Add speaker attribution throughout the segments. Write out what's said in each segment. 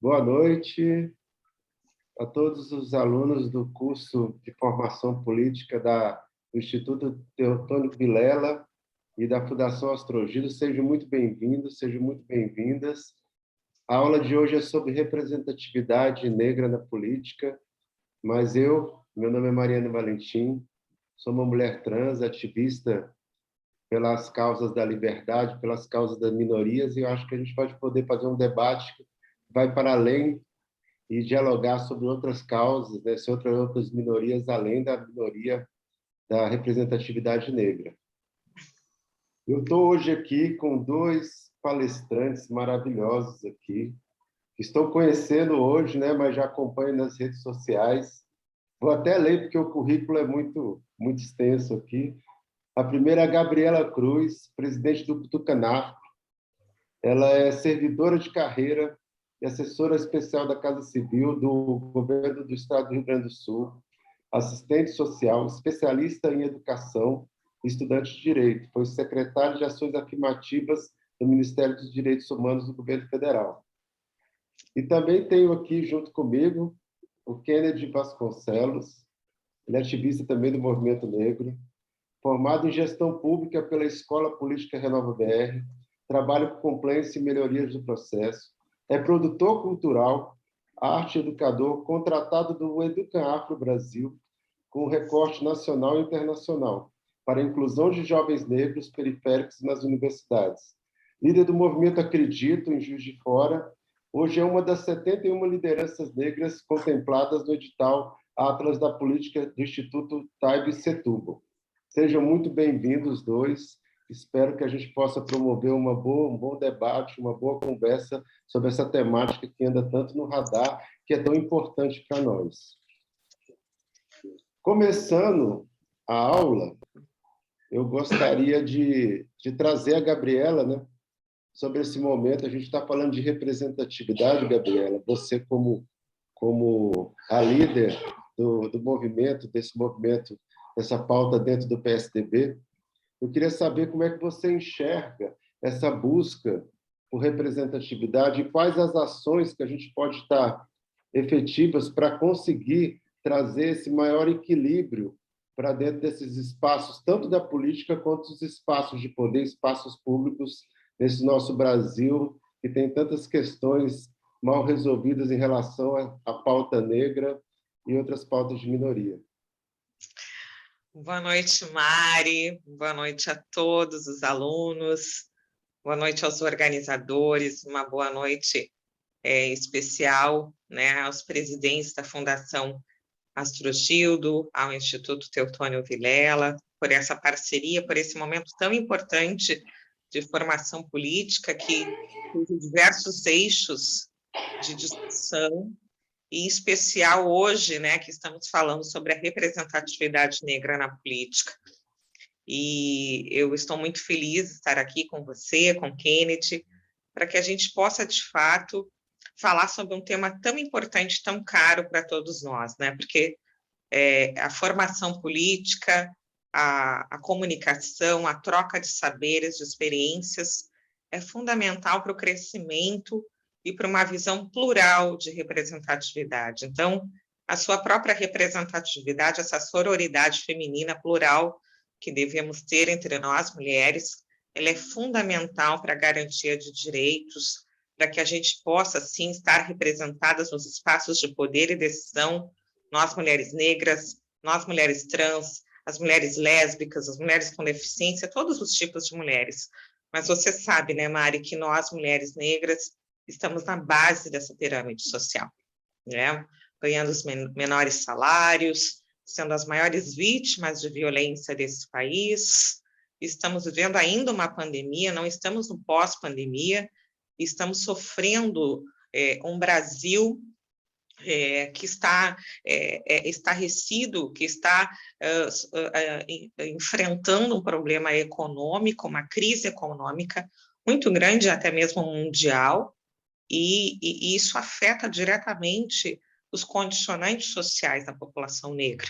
Speaker 1: Boa noite a todos os alunos do curso de Formação Política do Instituto Teotônio Vilela e da Fundação Astrogildo. Sejam muito bem-vindos, sejam muito bem-vindas. A aula de hoje é sobre representatividade negra na política, mas meu nome é Mariana Valentim, sou uma mulher trans, ativista pelas causas da liberdade, pelas causas das minorias, e eu acho que a gente pode poder fazer um debate que vai para além e dialogar sobre outras causas, né, sobre outras minorias, além da minoria da representatividade negra. Eu estou hoje aqui com dois palestrantes maravilhosos aqui, que estou conhecendo hoje, né, mas já acompanho nas redes sociais. Vou até ler, porque o currículo é muito extenso aqui. A primeira é a Gabriela Cruz, presidente do Tucanato. Ela é servidora de carreira e assessora especial da Casa Civil do Governo do Estado do Rio Grande do Sul, assistente social, especialista em educação e estudante de direito. Foi secretário de Ações Afirmativas do Ministério dos Direitos Humanos do Governo Federal. E também tenho aqui, junto comigo, o Kennedy Vasconcelos. Ele é ativista também do movimento negro, formado em gestão pública pela Escola Política Renova BR, trabalha com compliance e melhorias do processo, é produtor cultural, arte educador, contratado do Educa Afro Brasil, com recorte nacional e internacional, para a inclusão de jovens negros periféricos nas universidades. Líder do movimento Acredito, em Juiz de Fora, hoje é uma das 71 lideranças negras contempladas no edital Atlas da Política do Instituto Taibe Setúbal. Sejam muito bem-vindos, dois. Espero que a gente possa promover um bom debate, uma boa conversa sobre essa temática que anda tanto no radar, que é tão importante para nós. Começando a aula, eu gostaria de trazer a Gabriela, né, sobre esse momento. A gente está falando de representatividade, Gabriela. Você, como a líder do movimento, dessa pauta dentro do PSDB, eu queria saber como é que você enxerga essa busca por representatividade e quais as ações que a gente pode estar efetivas para conseguir trazer esse maior equilíbrio para dentro desses espaços, tanto da política quanto os espaços de poder, espaços públicos nesse nosso Brasil, que tem tantas questões mal resolvidas em relação à pauta negra e outras pautas de minoria.
Speaker 2: Boa noite, Mari. Boa noite a todos os alunos. Boa noite aos organizadores. Uma boa noite especial, né, aos presidentes da Fundação Astrogildo, ao Instituto Teotônio Vilela, por essa parceria, por esse momento tão importante de formação política que tem diversos eixos de discussão, e em especial hoje, né, que estamos falando sobre a representatividade negra na política. E eu estou muito feliz de estar aqui com você, com Kennedy, para que a gente possa, de fato, falar sobre um tema tão importante, tão caro para todos nós, né? Porque a formação política, a comunicação, a troca de saberes, de experiências, é fundamental para o crescimento e para uma visão plural de representatividade. Então, a sua própria representatividade, essa sororidade feminina plural que devemos ter entre nós, mulheres, ela é fundamental para a garantia de direitos, para que a gente possa, sim, estar representadas nos espaços de poder e decisão, nós, mulheres negras, nós, mulheres trans, as mulheres lésbicas, as mulheres com deficiência, todos os tipos de mulheres. Mas você sabe, né, Mari, que nós, mulheres negras, estamos na base dessa pirâmide social, né? Ganhando os menores salários, sendo as maiores vítimas de violência desse país. Estamos vivendo ainda uma pandemia, não estamos no pós-pandemia, estamos sofrendo um Brasil que está estarrecido, que está enfrentando um problema econômico, uma crise econômica muito grande, até mesmo mundial, e isso afeta diretamente os condicionantes sociais da população negra.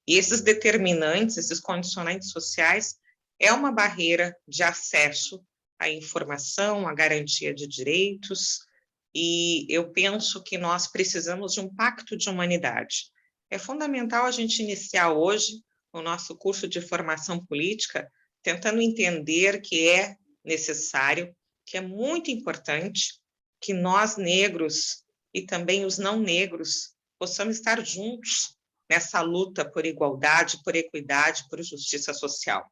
Speaker 2: E esses determinantes, esses condicionantes sociais, é uma barreira de acesso à informação, à garantia de direitos, e eu penso que nós precisamos de um pacto de humanidade. É fundamental a gente iniciar hoje o nosso curso de formação política tentando entender que é necessário, que é muito importante que nós negros e também os não negros possamos estar juntos nessa luta por igualdade, por equidade, por justiça social.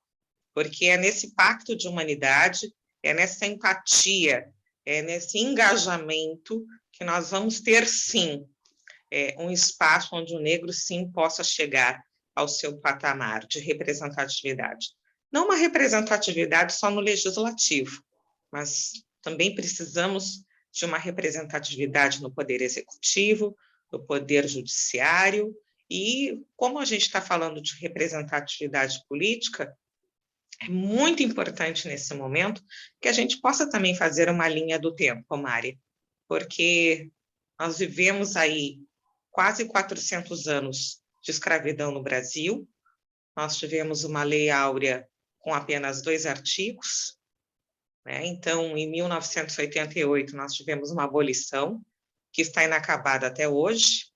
Speaker 2: Porque é nesse pacto de humanidade, é nessa empatia, é nesse engajamento que nós vamos ter, sim, um espaço onde o negro, sim, possa chegar ao seu patamar de representatividade. Não uma representatividade só no legislativo, mas também precisamos de uma representatividade no poder executivo, no poder judiciário, e como a gente está falando de representatividade política, é muito importante nesse momento que a gente possa também fazer uma linha do tempo, Mari, porque nós vivemos aí quase 400 anos de escravidão no Brasil, nós tivemos uma lei áurea com apenas 2 artigos, né? Então, em 1988, nós tivemos uma abolição, que está inacabada até hoje,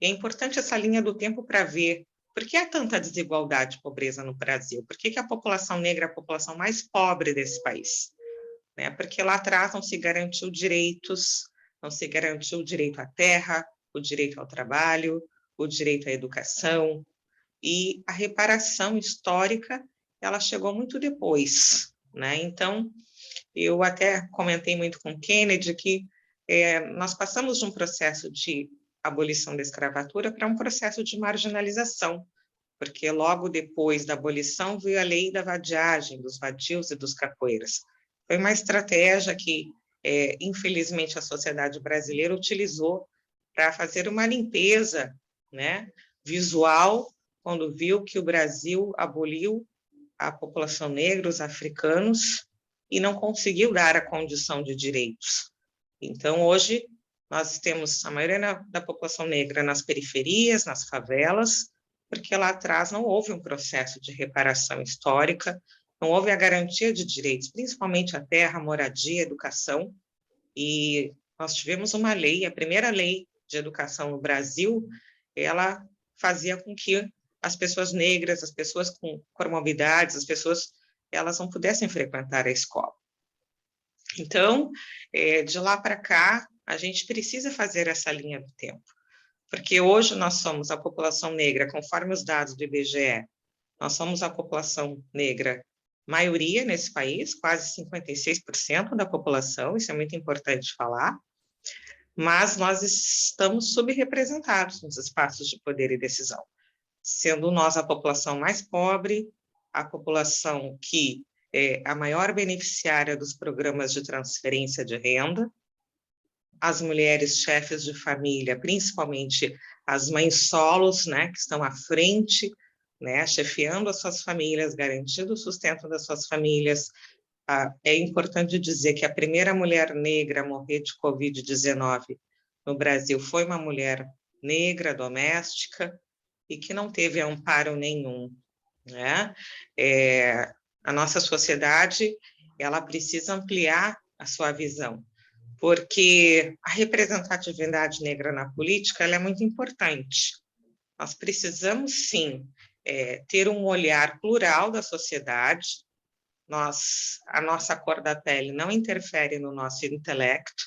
Speaker 2: e é importante essa linha do tempo para ver por que há tanta desigualdade e pobreza no Brasil, por que a população negra é a população mais pobre desse país, né? Porque lá atrás não se garantiu direitos, não se garantiu o direito à terra, o direito ao trabalho, o direito à educação, e a reparação histórica, ela chegou muito depois, né? Então, eu até comentei muito com o Kennedy que nós passamos de um processo de abolição da escravatura para um processo de marginalização, porque logo depois da abolição veio a lei da vadiagem, dos vadios e dos capoeiras. Foi uma estratégia que, infelizmente, a sociedade brasileira utilizou para fazer uma limpeza, né, visual, quando viu que o Brasil aboliu a população negra, os africanos, e não conseguiu dar a condição de direitos. Então, hoje, nós temos a maioria da população negra nas periferias, nas favelas, porque lá atrás não houve um processo de reparação histórica, não houve a garantia de direitos, principalmente a terra, a moradia, a educação, e nós tivemos uma lei, a primeira lei de educação no Brasil, ela fazia com que as pessoas negras, as pessoas com comorbidades, as pessoas, elas não pudessem frequentar a escola. Então, de lá para cá, a gente precisa fazer essa linha do tempo, porque hoje nós somos a população negra, conforme os dados do IBGE, nós somos a população negra maioria nesse país, quase 56% da população, isso é muito importante falar, mas nós estamos subrepresentados nos espaços de poder e decisão, sendo nós a população mais pobre, a população que é a maior beneficiária dos programas de transferência de renda, as mulheres chefes de família, principalmente as mães solos, né, que estão à frente, né, chefiando as suas famílias, garantindo o sustento das suas famílias. É importante dizer que a primeira mulher negra a morrer de Covid-19 no Brasil foi uma mulher negra, doméstica, e que não teve amparo nenhum, né? A nossa sociedade, ela precisa ampliar a sua visão, porque a representatividade negra na política ela é muito importante. Nós precisamos, sim, ter um olhar plural da sociedade. A nossa cor da pele não interfere no nosso intelecto.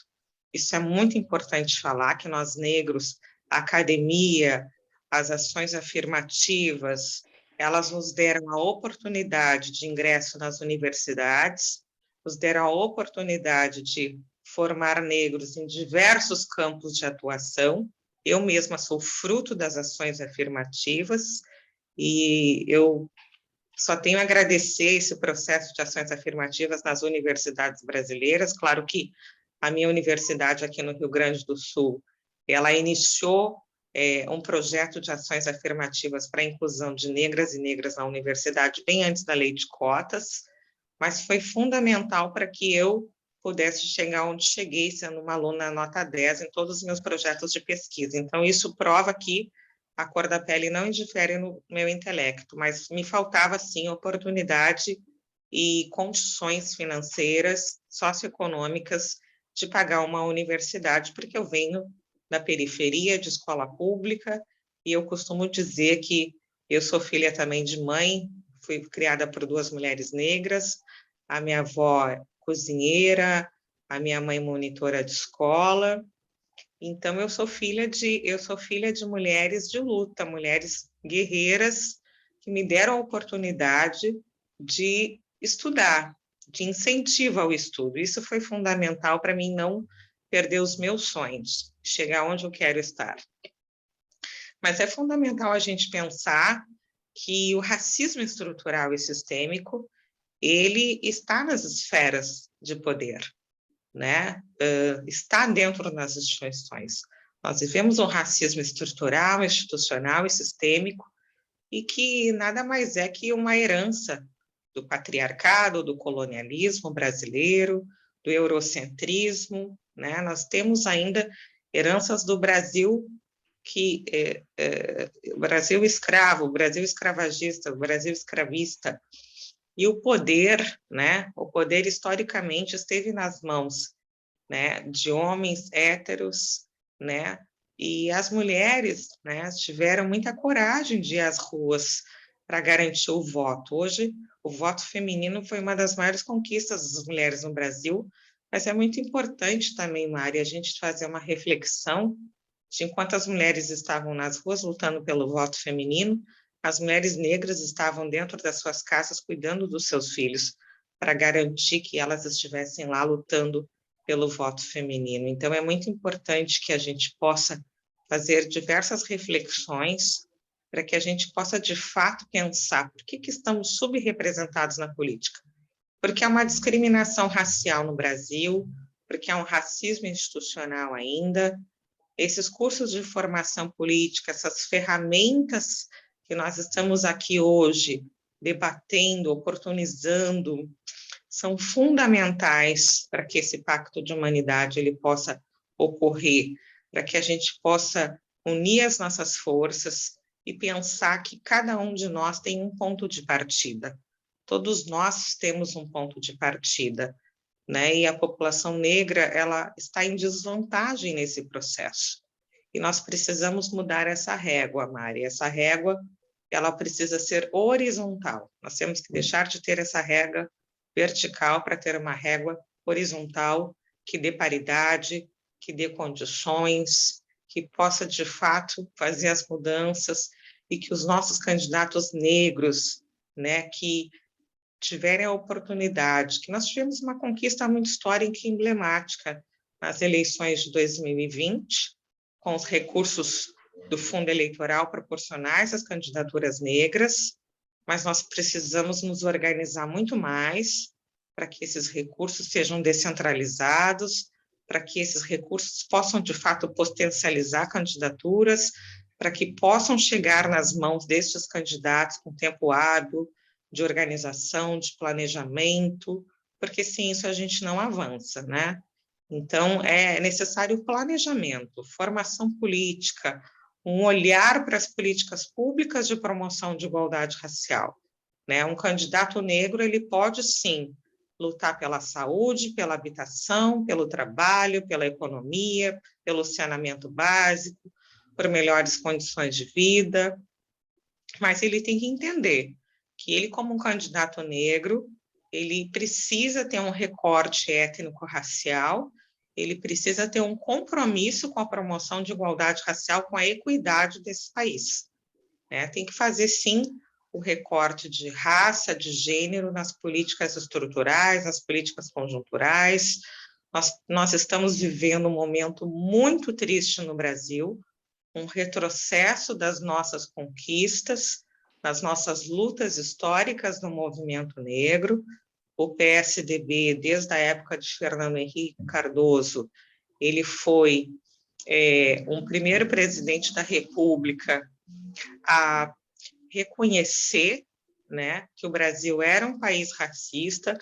Speaker 2: Isso é muito importante falar, que nós negros, a academia, as ações afirmativas, elas nos deram a oportunidade de ingresso nas universidades, nos deram a oportunidade de formar negros em diversos campos de atuação. Eu mesma sou fruto das ações afirmativas e eu só tenho a agradecer esse processo de ações afirmativas nas universidades brasileiras. Claro que a minha universidade aqui no Rio Grande do Sul, ela iniciou um projeto de ações afirmativas para a inclusão de negras e negras na universidade bem antes da lei de cotas, mas foi fundamental para que eu pudesse chegar onde cheguei, sendo uma aluna nota 10 em todos os meus projetos de pesquisa. Então, isso prova que a cor da pele não indifere no meu intelecto, mas me faltava, sim, oportunidade e condições financeiras, socioeconômicas, de pagar uma universidade, porque eu venho da periferia, de escola pública, e eu costumo dizer que eu sou filha também de mãe, fui criada por 2 mulheres negras, a minha avó cozinheira, a minha mãe monitora de escola. Então eu sou filha de mulheres de luta, mulheres guerreiras que me deram a oportunidade de estudar, de incentivo ao estudo. Isso foi fundamental para mim não perder os meus sonhos, chegar onde eu quero estar. Mas é fundamental a gente pensar que o racismo estrutural e sistêmico, ele está nas esferas de poder, né? Está dentro das instituições. Nós vivemos um racismo estrutural, institucional e sistêmico, e que nada mais é que uma herança do patriarcado, do colonialismo brasileiro, do eurocentrismo, né? Nós temos ainda heranças do Brasil que o Brasil escravo, o Brasil escravagista, o Brasil escravista, e o poder, né? O poder historicamente esteve nas mãos, né, de homens héteros, né? E as mulheres, né, tiveram muita coragem de ir às ruas para garantir o voto. Hoje, o voto feminino foi uma das maiores conquistas das mulheres no Brasil, mas é muito importante também, Mari, a gente fazer uma reflexão de enquanto as mulheres estavam nas ruas lutando pelo voto feminino, as mulheres negras estavam dentro das suas casas cuidando dos seus filhos para garantir que elas estivessem lá lutando pelo voto feminino. Então, é muito importante que a gente possa fazer diversas reflexões para que a gente possa, de fato, pensar por que estamos subrepresentados na política. Porque há uma discriminação racial no Brasil, porque há um racismo institucional ainda. Esses cursos de formação política, essas ferramentas que nós estamos aqui hoje debatendo, oportunizando, são fundamentais para que esse pacto de humanidade ele possa ocorrer, para que a gente possa unir as nossas forças e pensar que cada um de nós tem um ponto de partida. Todos nós temos um ponto de partida, né? E a população negra ela está em desvantagem nesse processo. E nós precisamos mudar essa régua, Mari. Essa régua ela precisa ser horizontal. Nós temos que deixar de ter essa régua vertical para ter uma régua horizontal que dê paridade, que dê condições, que possa, de fato, fazer as mudanças e que os nossos candidatos negros, né, que tiverem a oportunidade, que nós tivemos uma conquista muito histórica e emblemática nas eleições de 2020, com os recursos do fundo eleitoral proporcionais às candidaturas negras, mas nós precisamos nos organizar muito mais para que esses recursos sejam descentralizados, para que esses recursos possam, de fato, potencializar candidaturas, para que possam chegar nas mãos destes candidatos com tempo hábil, de organização, de planejamento, porque sem isso a gente não avança, né? Então, é necessário planejamento, formação política, um olhar para as políticas públicas de promoção de igualdade racial, né? Um candidato negro, ele pode, sim, lutar pela saúde, pela habitação, pelo trabalho, pela economia, pelo saneamento básico, por melhores condições de vida, mas ele tem que entender que ele, como um candidato negro, ele precisa ter um recorte étnico-racial, ele precisa ter um compromisso com a promoção de igualdade racial, com a equidade desse país, né? Tem que fazer, sim, o recorte de raça, de gênero nas políticas estruturais, nas políticas conjunturais. Nós estamos vivendo um momento muito triste no Brasil, um retrocesso das nossas conquistas, das nossas lutas históricas no movimento negro. O PSDB, desde a época de Fernando Henrique Cardoso, ele foi um primeiro presidente da República a reconhecer, né, que o Brasil era um país racista,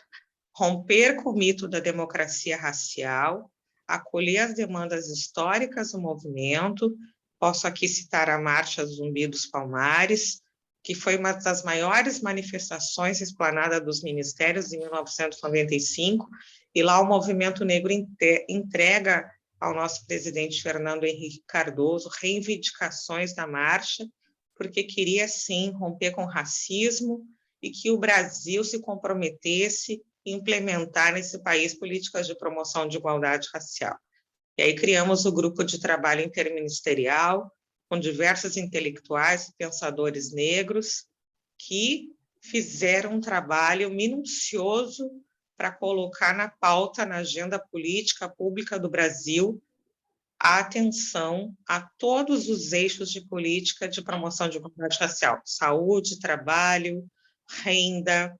Speaker 2: romper com o mito da democracia racial, acolher as demandas históricas do movimento. Posso aqui citar a Marcha Zumbi dos Palmares, que foi uma das maiores manifestações esplanada dos ministérios em 1995, e lá o Movimento Negro entrega ao nosso presidente Fernando Henrique Cardoso reivindicações da marcha, porque queria, sim, romper com o racismo e que o Brasil se comprometesse em implementar nesse país políticas de promoção de igualdade racial. E aí criamos o grupo de trabalho interministerial, com diversos intelectuais e pensadores negros que fizeram um trabalho minucioso para colocar na pauta, na agenda política pública do Brasil, a atenção a todos os eixos de política de promoção de igualdade racial: saúde, trabalho, renda,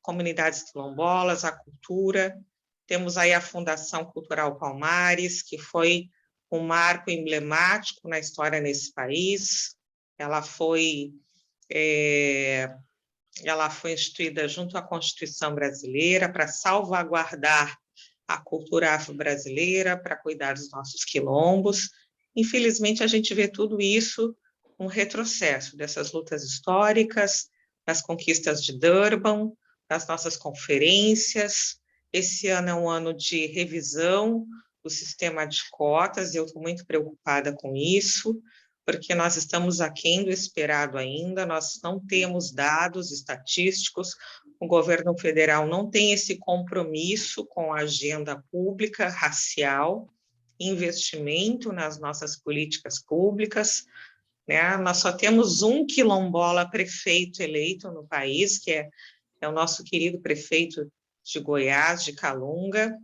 Speaker 2: comunidades quilombolas, a cultura. Temos aí a Fundação Cultural Palmares, que foi um marco emblemático na história nesse país. Ela foi instituída junto à Constituição brasileira para salvaguardar a cultura afro-brasileira, para cuidar dos nossos quilombos. Infelizmente, a gente vê tudo isso um retrocesso dessas lutas históricas, das conquistas de Durban, das nossas conferências. Esse ano é um ano de revisão do sistema de cotas, e eu estou muito preocupada com isso, porque nós estamos aquém do esperado ainda, nós não temos dados estatísticos, o governo federal não tem esse compromisso com a agenda pública racial, investimento nas nossas políticas públicas, né? Nós só temos um quilombola prefeito eleito no país, que é o nosso querido prefeito de Goiás, de Calunga.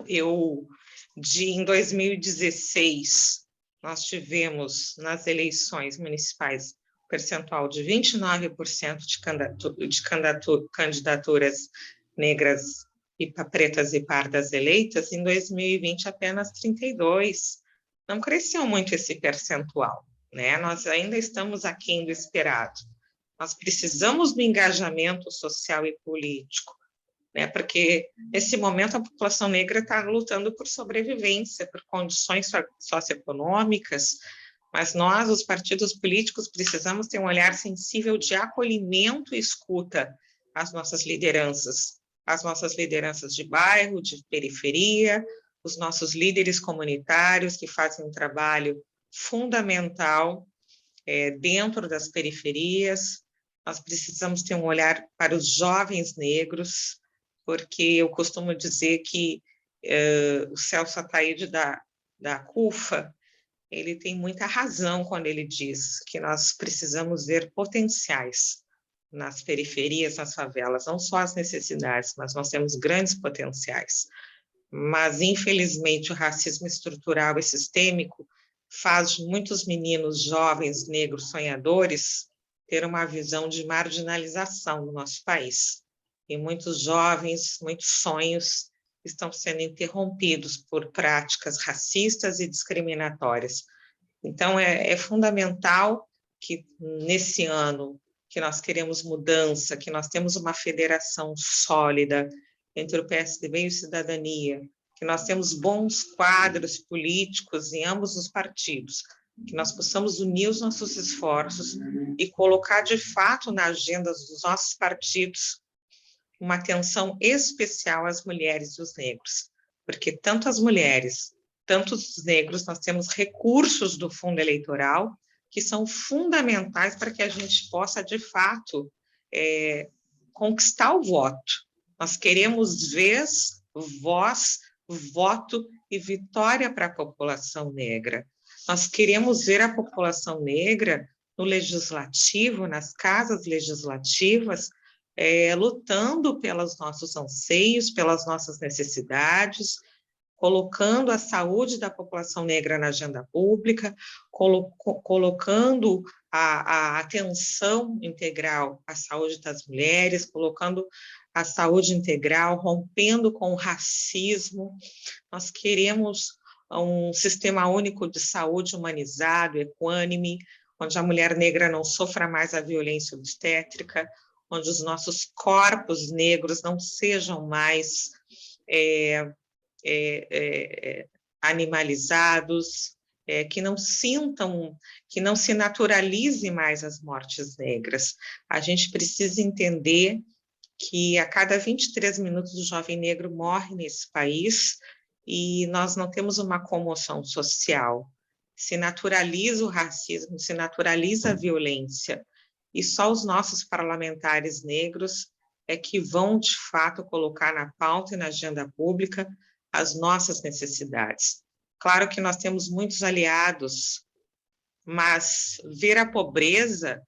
Speaker 2: Em 2016, nós tivemos nas eleições municipais um percentual de 29% de candidaturas negras, e pretas e pardas eleitas. Em 2020, apenas 32%. Não cresceu muito esse percentual, né? Nós ainda estamos aquém do esperado. Nós precisamos do engajamento social e político, né? Porque, nesse momento, a população negra está lutando por sobrevivência, por condições socioeconômicas, mas nós, os partidos políticos, precisamos ter um olhar sensível de acolhimento e escuta às nossas lideranças de bairro, de periferia, os nossos líderes comunitários que fazem um trabalho fundamental dentro das periferias. Nós precisamos ter um olhar para os jovens negros, porque eu costumo dizer que o Celso Ataíde da CUFA, ele tem muita razão quando ele diz que nós precisamos ver potenciais nas periferias, nas favelas, não só as necessidades, mas nós temos grandes potenciais. Mas, infelizmente, o racismo estrutural e sistêmico faz muitos meninos jovens negros sonhadores ter uma visão de marginalização do nosso país. E muitos jovens, muitos sonhos estão sendo interrompidos por práticas racistas e discriminatórias. Então, é fundamental que, nesse ano, que nós queremos mudança, que nós temos uma federação sólida entre o PSDB e o Cidadania, que nós temos bons quadros políticos em ambos os partidos, que nós possamos unir os nossos esforços e colocar, de fato, na agenda dos nossos partidos uma atenção especial às mulheres e os negros, porque tanto as mulheres, tanto os negros, nós temos recursos do fundo eleitoral que são fundamentais para que a gente possa, de fato, conquistar o voto. Nós queremos vez, voz, voto e vitória para a população negra. Nós queremos ver a população negra no legislativo, nas casas legislativas, lutando pelos nossos anseios, pelas nossas necessidades, colocando a saúde da população negra na agenda pública, colocando a atenção integral à saúde das mulheres, colocando a saúde integral, rompendo com o racismo. Nós queremos um sistema único de saúde humanizado, equânime, onde a mulher negra não sofra mais a violência obstétrica, onde os nossos corpos negros não sejam mais animalizados, que não sintam, que não se naturalize mais as mortes negras. A gente precisa entender que a cada 23 minutos o jovem negro morre nesse país e nós não temos uma comoção social. Se naturaliza o racismo, se naturaliza a violência, e só os nossos parlamentares negros é que vão, de fato, colocar na pauta e na agenda pública as nossas necessidades. Claro que nós temos muitos aliados, mas ver a pobreza,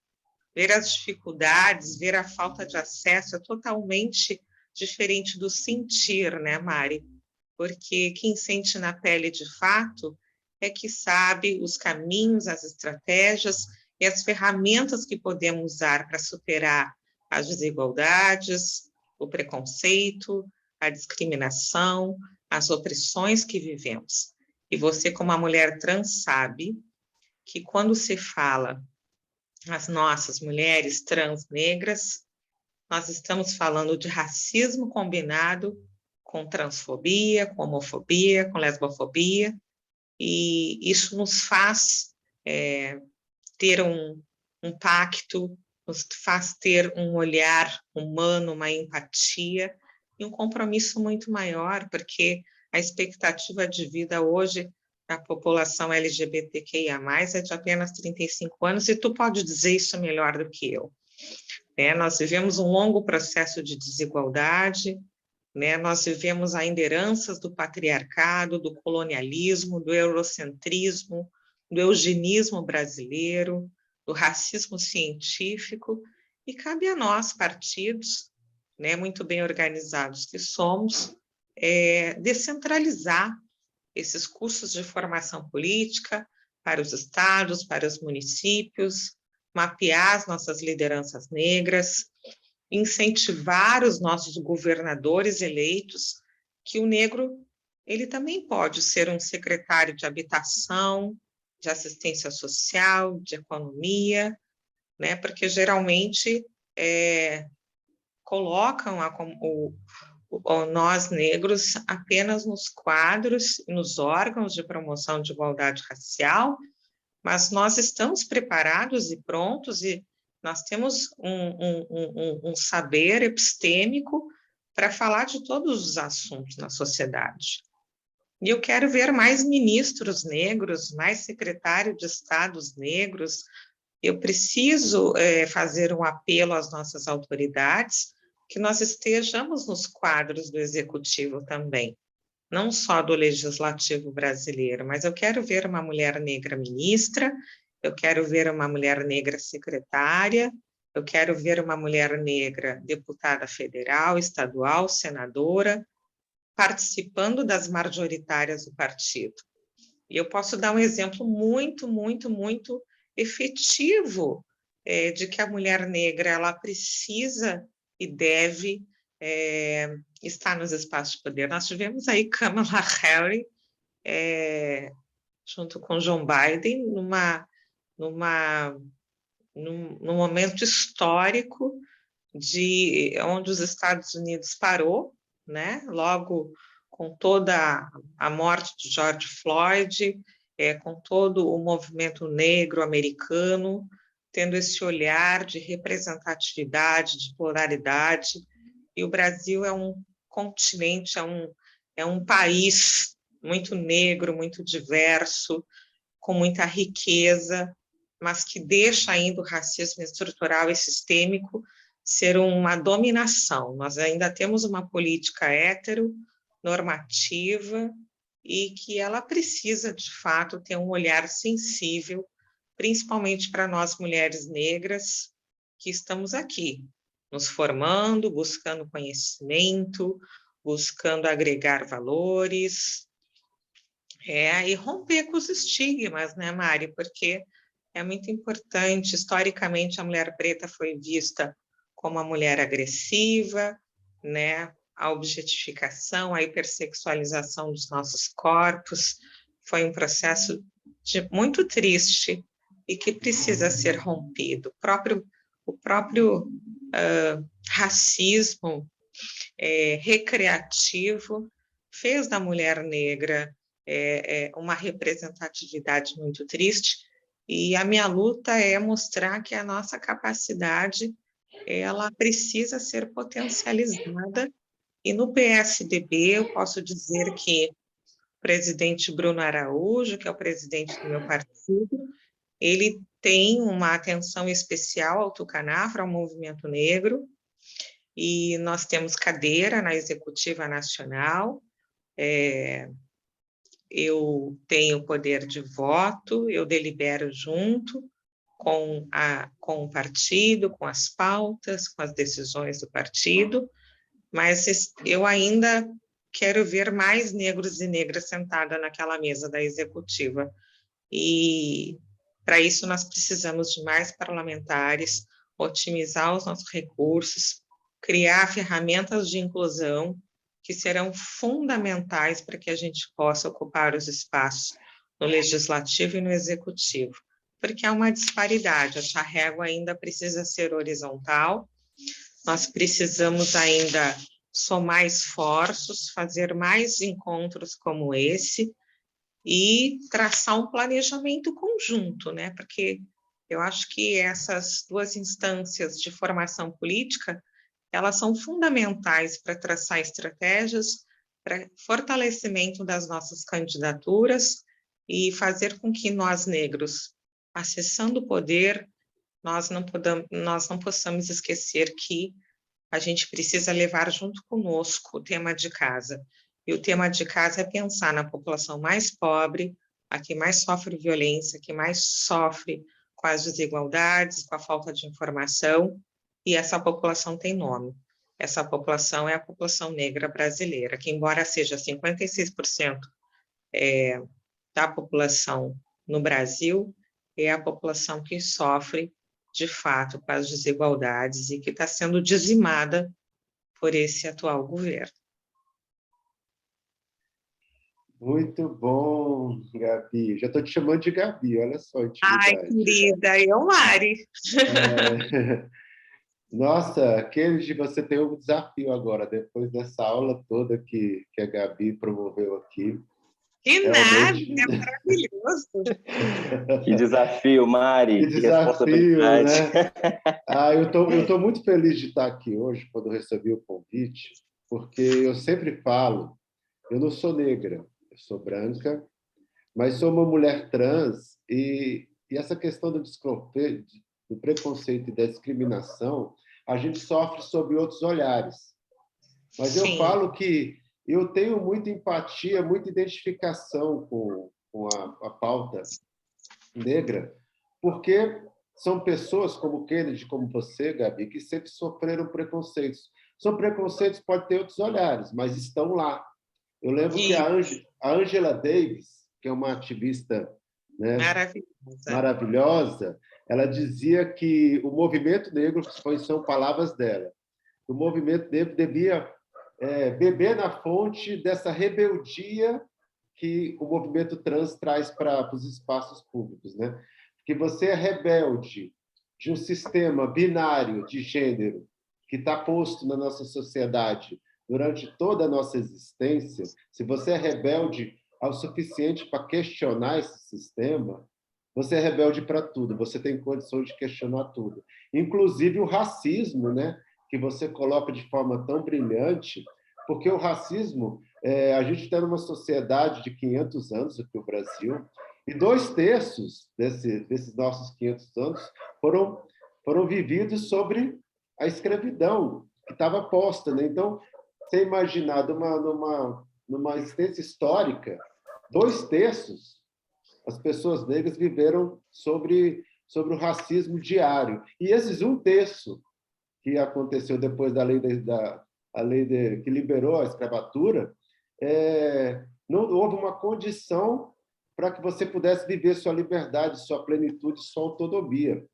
Speaker 2: ver as dificuldades, ver a falta de acesso é totalmente diferente do sentir, né, Mari? Porque quem sente na pele de fato é que sabe os caminhos, as estratégias e as ferramentas que podemos usar para superar as desigualdades, o preconceito, a discriminação, as opressões que vivemos. E você, como uma mulher trans, sabe que quando se fala as nossas mulheres trans negras, nós estamos falando de racismo combinado com transfobia, com homofobia, com lesbofobia, e isso nos faz ter um pacto, nos faz ter um olhar humano, uma empatia e um compromisso muito maior, porque a expectativa de vida hoje da população LGBTQIA+, é de apenas 35 anos, e tu pode dizer isso melhor do que eu. Nós vivemos um longo processo de desigualdade, nós vivemos ainda heranças do patriarcado, do colonialismo, do eurocentrismo, do eugenismo brasileiro, do racismo científico, e cabe a nós, partidos, muito bem organizados que somos, descentralizar esses cursos de formação política para os estados, para os municípios, mapear as nossas lideranças negras, incentivar os nossos governadores eleitos, que o negro ele também pode ser um secretário de habitação, de assistência social, de economia, porque geralmente colocam nós negros apenas nos quadros e nos órgãos de promoção de igualdade racial, mas nós estamos preparados e prontos, e nós temos um saber epistêmico para falar de todos os assuntos na sociedade. E eu quero ver mais ministros negros, mais secretários de estados negros. Eu preciso fazer um apelo às nossas autoridades, que nós estejamos nos quadros do executivo também, não só do legislativo brasileiro, mas eu quero ver uma mulher negra ministra, eu quero ver uma mulher negra secretária, eu quero ver uma mulher negra deputada federal, estadual, senadora, participando das majoritárias do partido. E eu posso dar um exemplo muito, muito, muito efetivo de que a mulher negra ela precisa e deve estar nos espaços de poder. Nós tivemos aí Kamala Harris junto com Joe Biden num momento histórico onde os Estados Unidos parou, logo com toda a morte de George Floyd, com todo o movimento negro americano, tendo esse olhar de representatividade, de pluralidade, e o Brasil é um continente, é um país muito negro, muito diverso, com muita riqueza, mas que deixa ainda o racismo estrutural e sistêmico ser uma dominação. Nós ainda temos uma política heteronormativa e que ela precisa, de fato, ter um olhar sensível, principalmente para nós mulheres negras que estamos aqui, nos formando, buscando conhecimento, buscando agregar valores, e romper com os estigmas, né, Mari? Porque é muito importante, historicamente, a mulher preta foi vista como uma mulher agressiva, a objetificação, a hipersexualização dos nossos corpos, foi um processo muito triste e que precisa ser rompido. O próprio racismo recreativo fez da mulher negra é uma representatividade muito triste, e a minha luta é mostrar que a nossa capacidade ela precisa ser potencializada, e no PSDB eu posso dizer que o presidente Bruno Araújo, que é o presidente do meu partido, ele tem uma atenção especial ao Tucanafra, ao movimento negro, e nós temos cadeira na Executiva Nacional, eu tenho poder de voto, eu delibero junto com o partido, com as pautas, com as decisões do partido, mas eu ainda quero ver mais negros e negras sentadas naquela mesa da executiva. E para isso nós precisamos de mais parlamentares, otimizar os nossos recursos, criar ferramentas de inclusão que serão fundamentais para que a gente possa ocupar os espaços no legislativo e no executivo, porque há uma disparidade, essa régua ainda precisa ser horizontal, nós precisamos ainda somar esforços, fazer mais encontros como esse e traçar um planejamento conjunto, né? Porque eu acho que essas duas instâncias de formação política, elas são fundamentais para traçar estratégias para fortalecimento das nossas candidaturas e fazer com que nós, negros, acessando o poder, nós não possamos esquecer que a gente precisa levar junto conosco o tema de casa. E o tema de casa é pensar na população mais pobre, a que mais sofre violência, a que mais sofre com as desigualdades, com a falta de informação, e essa população tem nome. Essa população é a população negra brasileira, que embora seja 56% da população no Brasil, é a população que sofre, de fato, com as desigualdades e que está sendo dizimada por esse atual governo.
Speaker 1: Muito bom, Gabi. Já estou te chamando de Gabi, olha só a
Speaker 2: Ai,
Speaker 1: intimidade.
Speaker 2: querida, eu, Mari.
Speaker 1: Nossa, Kennedy, você tem um desafio agora, depois dessa aula toda que a Gabi promoveu aqui.
Speaker 2: Que
Speaker 1: Realmente...
Speaker 2: nada, é maravilhoso.
Speaker 3: Que desafio, Mari,
Speaker 1: Que
Speaker 3: que
Speaker 1: desafio,
Speaker 3: responsabilidade.
Speaker 1: né? Eu tô muito feliz de estar aqui hoje, quando recebi o convite, porque eu sempre falo, eu não sou negra, eu sou branca, mas sou uma mulher trans, e essa questão do preconceito e da discriminação, a gente sofre sob outros olhares. Mas eu
Speaker 2: Sim.
Speaker 1: falo que eu tenho muita empatia, muita identificação com a pauta negra, porque são pessoas como Kennedy, como você, Gabi, que sempre sofreram preconceitos. São preconceitos, pode ter outros olhares, mas estão lá. Eu lembro que a Angela Davis, que é uma ativista, né, maravilhosa, ela dizia que o movimento negro, são palavras dela, o movimento negro devia beber na fonte dessa rebeldia que o movimento trans traz para os espaços públicos, né? Porque você é rebelde de um sistema binário de gênero que está posto na nossa sociedade durante toda a nossa existência. Se você é rebelde ao suficiente para questionar esse sistema, você é rebelde para tudo, você tem condições de questionar tudo. Inclusive o racismo, né? Que você coloca de forma tão brilhante, porque o racismo, a gente está numa sociedade de 500 anos aqui no Brasil, e 2/3 desses nossos 500 anos foram vividos sobre a escravidão que estava posta, né? Então, você imaginar numa existência histórica, 2/3 as pessoas negras viveram sobre o racismo diário. E esses 1/3 que aconteceu depois da lei que liberou a escravatura, não houve uma condição para que você pudesse viver sua liberdade, sua plenitude, sua autonomia.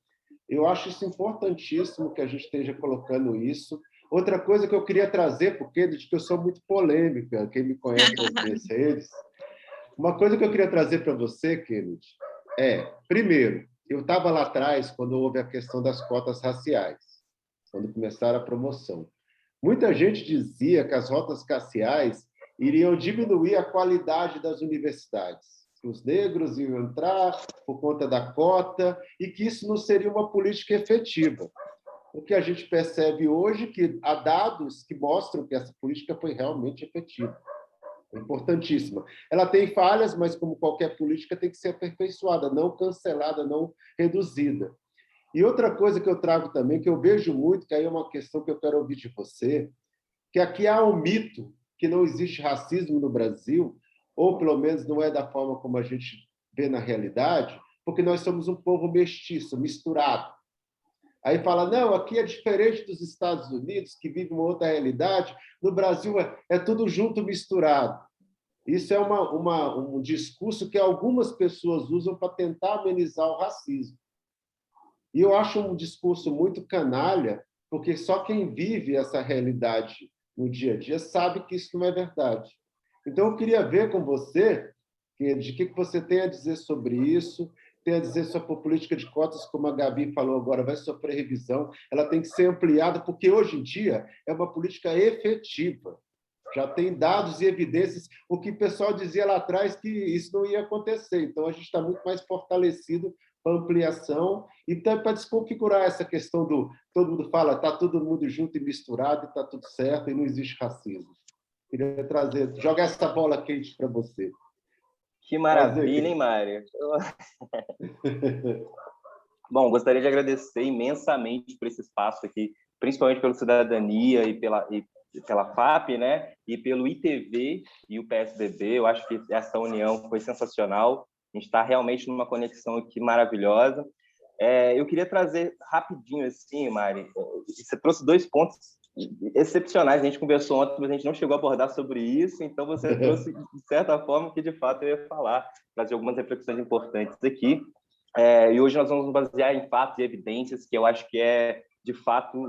Speaker 1: Eu acho isso importantíssimo que a gente esteja colocando isso. Outra coisa que eu queria trazer, porque eu sou muito polêmica, quem me conhece vai conhecer eles. Uma coisa que eu queria trazer para você, Kennedy, primeiro, eu estava lá atrás quando houve a questão das cotas raciais, quando começaram a promoção. Muita gente dizia que as cotas raciais iriam diminuir a qualidade das universidades. Que os negros iam entrar por conta da cota e que isso não seria uma política efetiva. O que a gente percebe hoje é que há dados que mostram que essa política foi realmente efetiva. É importantíssima. Ela tem falhas, mas, como qualquer política, tem que ser aperfeiçoada, não cancelada, não reduzida. E outra coisa que eu trago também, que eu vejo muito, que aí é uma questão que eu quero ouvir de você, que aqui há um mito que não existe racismo no Brasil, ou pelo menos não é da forma como a gente vê na realidade, porque nós somos um povo mestiço, misturado. Aí fala, não, aqui é diferente dos Estados Unidos, que vive uma outra realidade, no Brasil é tudo junto, misturado. Isso é um discurso que algumas pessoas usam para tentar amenizar o racismo. E eu acho um discurso muito canalha, porque só quem vive essa realidade no dia a dia sabe que isso não é verdade. Então, eu queria ver com você de que você tem a dizer sobre isso, tem a dizer sobre a política de cotas, como a Gabi falou agora, vai sofrer revisão, ela tem que ser ampliada, porque hoje em dia é uma política efetiva. Já tem dados e evidências, o que o pessoal dizia lá atrás que isso não ia acontecer. Então, a gente está muito mais fortalecido para ampliação e para desconfigurar essa questão do todo mundo fala, está todo mundo junto e misturado, e está tudo certo, e não existe racismo. Queria jogar essa bola quente para você.
Speaker 3: Que maravilha, hein, Mário? Bom, gostaria de agradecer imensamente por esse espaço aqui, principalmente pela Cidadania e pela FAP, né? E pelo ITV e o PSDB. Eu acho que essa união foi sensacional. A gente está realmente numa conexão aqui maravilhosa. Eu queria trazer rapidinho, assim, Mari, você trouxe 2 pontos excepcionais. A gente conversou ontem, mas a gente não chegou a abordar sobre isso, então você trouxe, de certa forma, que de fato eu ia falar, trazer algumas reflexões importantes aqui. E hoje nós vamos nos basear em fatos e evidências, que eu acho que é, de fato,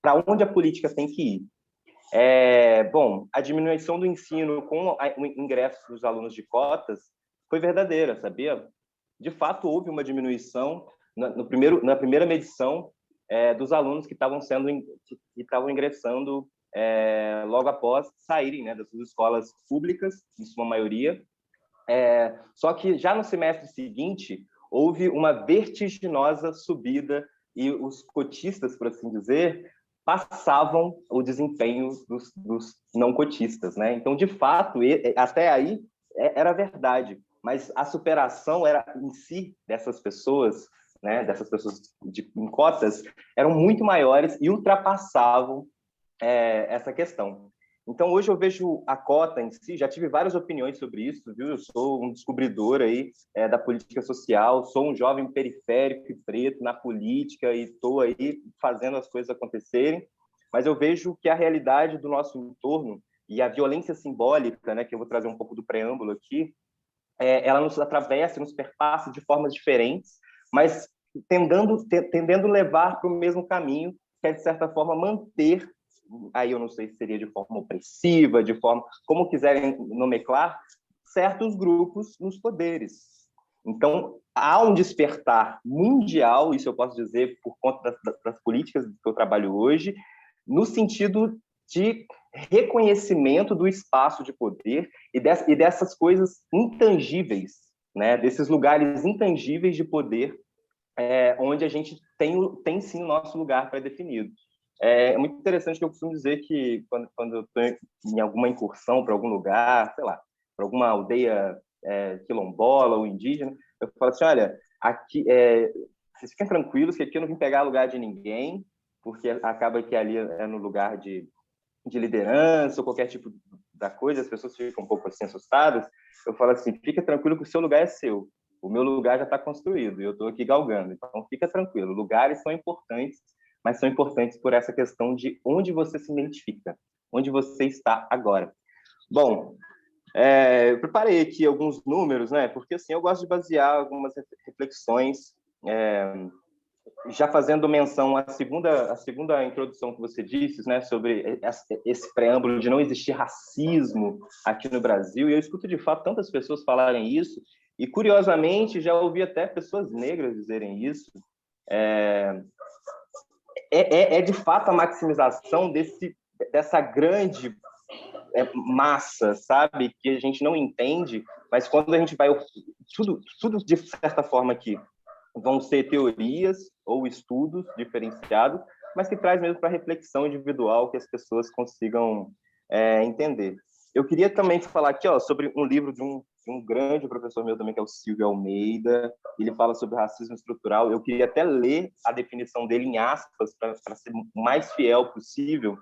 Speaker 3: para onde a política tem que ir. Bom, a diminuição do ensino com o ingresso dos alunos de cotas foi verdadeira, sabia? De fato, houve uma diminuição na primeira medição dos alunos que estavam ingressando logo após saírem, né, das suas escolas públicas, em sua maioria. Só que já no semestre seguinte houve uma vertiginosa subida e os cotistas, por assim dizer, passavam o desempenho dos não cotistas, né? Então, de fato, até aí era verdade, mas a superação era em si dessas pessoas, né? Dessas pessoas em cotas, eram muito maiores e ultrapassavam essa questão. Então, hoje eu vejo a cota em si, já tive várias opiniões sobre isso, viu? Eu sou um descobridor aí da política social, sou um jovem periférico e preto na política e estou aí fazendo as coisas acontecerem, mas eu vejo que a realidade do nosso entorno e a violência simbólica, né, que eu vou trazer um pouco do preâmbulo aqui, ela nos atravessa, nos perpassa de formas diferentes, mas tendendo levar para o mesmo caminho, que é, de certa forma, manter, aí eu não sei se seria de forma opressiva, de forma, como quiserem nomenclar, certos grupos nos poderes. Então, há um despertar mundial, isso eu posso dizer por conta das políticas que eu trabalho hoje, no sentido de reconhecimento do espaço de poder e dessas coisas intangíveis, né? Desses lugares intangíveis de poder, onde a gente tem sim o nosso lugar pré-definido. É muito interessante que eu costumo dizer que quando eu estou em alguma incursão para algum lugar, sei lá, para alguma aldeia quilombola ou indígena, eu falo assim, olha, aqui, vocês fiquem tranquilos que aqui eu não vim pegar lugar de ninguém, porque acaba que ali é no lugar de liderança ou qualquer tipo da coisa, as pessoas ficam um pouco assim assustadas. Eu falo assim, fica tranquilo que o seu lugar é seu, o meu lugar já está construído e eu estou aqui galgando, então fica tranquilo, lugares são importantes, mas são importantes por essa questão de onde você se identifica, onde você está agora. Bom, eu preparei aqui alguns números, né? Porque assim eu gosto de basear algumas reflexões, já fazendo menção à segunda introdução que você disse, né, sobre esse preâmbulo de não existir racismo aqui no Brasil. E eu escuto de fato tantas pessoas falarem isso. E curiosamente já ouvi até pessoas negras dizerem isso. De fato a maximização dessa grande massa, sabe? Que a gente não entende, mas quando a gente vai... Tudo de certa forma que vão ser teorias ou estudos diferenciados, mas que traz mesmo para reflexão individual que as pessoas consigam entender. Eu queria também falar aqui sobre um livro de um grande professor meu também, que é o Silvio Almeida. Ele fala sobre racismo estrutural. Eu queria até ler a definição dele em aspas, para ser o mais fiel possível.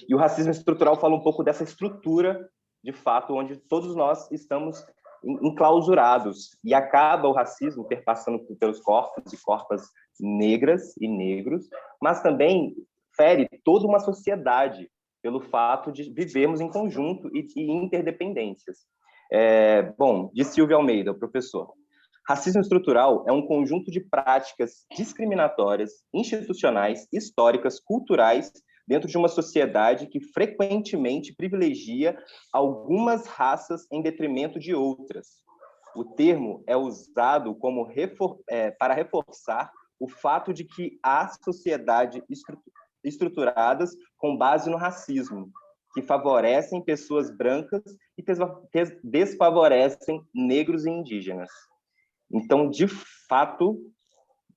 Speaker 3: E o racismo estrutural fala um pouco dessa estrutura, de fato, onde todos nós estamos enclausurados. E acaba o racismo perpassando pelos corpos e corpas negras e negros, mas também fere toda uma sociedade pelo fato de vivermos em conjunto e interdependências. Bom, de Silvio Almeida, o professor. Racismo estrutural é um conjunto de práticas discriminatórias, institucionais, históricas, culturais, dentro de uma sociedade que frequentemente privilegia algumas raças em detrimento de outras. O termo é usado para reforçar o fato de que há sociedades estruturadas com base no racismo, que favorecem pessoas brancas e desfavorecem negros e indígenas. Então, de fato,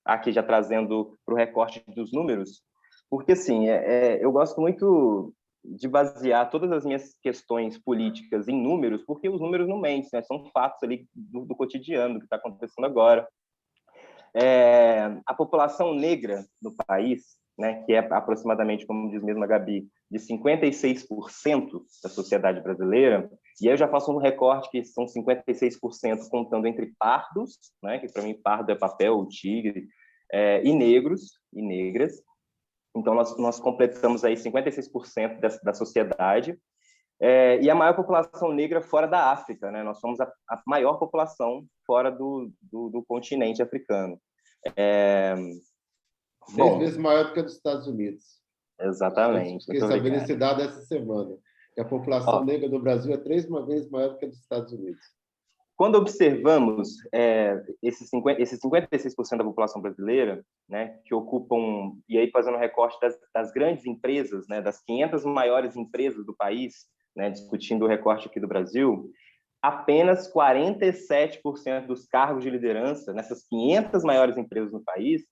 Speaker 3: aqui já trazendo para o recorte dos números, porque, assim, eu gosto muito de basear todas as minhas questões políticas em números, porque os números não mentem, né? São fatos ali do cotidiano, do que está acontecendo agora. A população negra no país, né, que é aproximadamente, como diz mesmo a Gabi, de 56% da sociedade brasileira, e aí eu já faço um recorte que são 56% contando entre pardos, né, que para mim pardo é papel, tigre, e negros e negras. Então, nós completamos aí 56% da sociedade, e a maior população negra fora da África, né? Nós somos a maior população fora do continente africano.
Speaker 1: 6 vezes maior do que a dos Estados Unidos.
Speaker 3: Exatamente.
Speaker 1: Fiquei sabendo esse dado essa semana, que a população negra do Brasil é 3 vezes maior do que a dos Estados Unidos.
Speaker 3: Quando observamos esses 56% da população brasileira, né, que ocupam, e aí fazendo recorte das grandes empresas, né, das 500 maiores empresas do país, né, discutindo o recorte aqui do Brasil, apenas 47% dos cargos de liderança nessas 500 maiores empresas no país,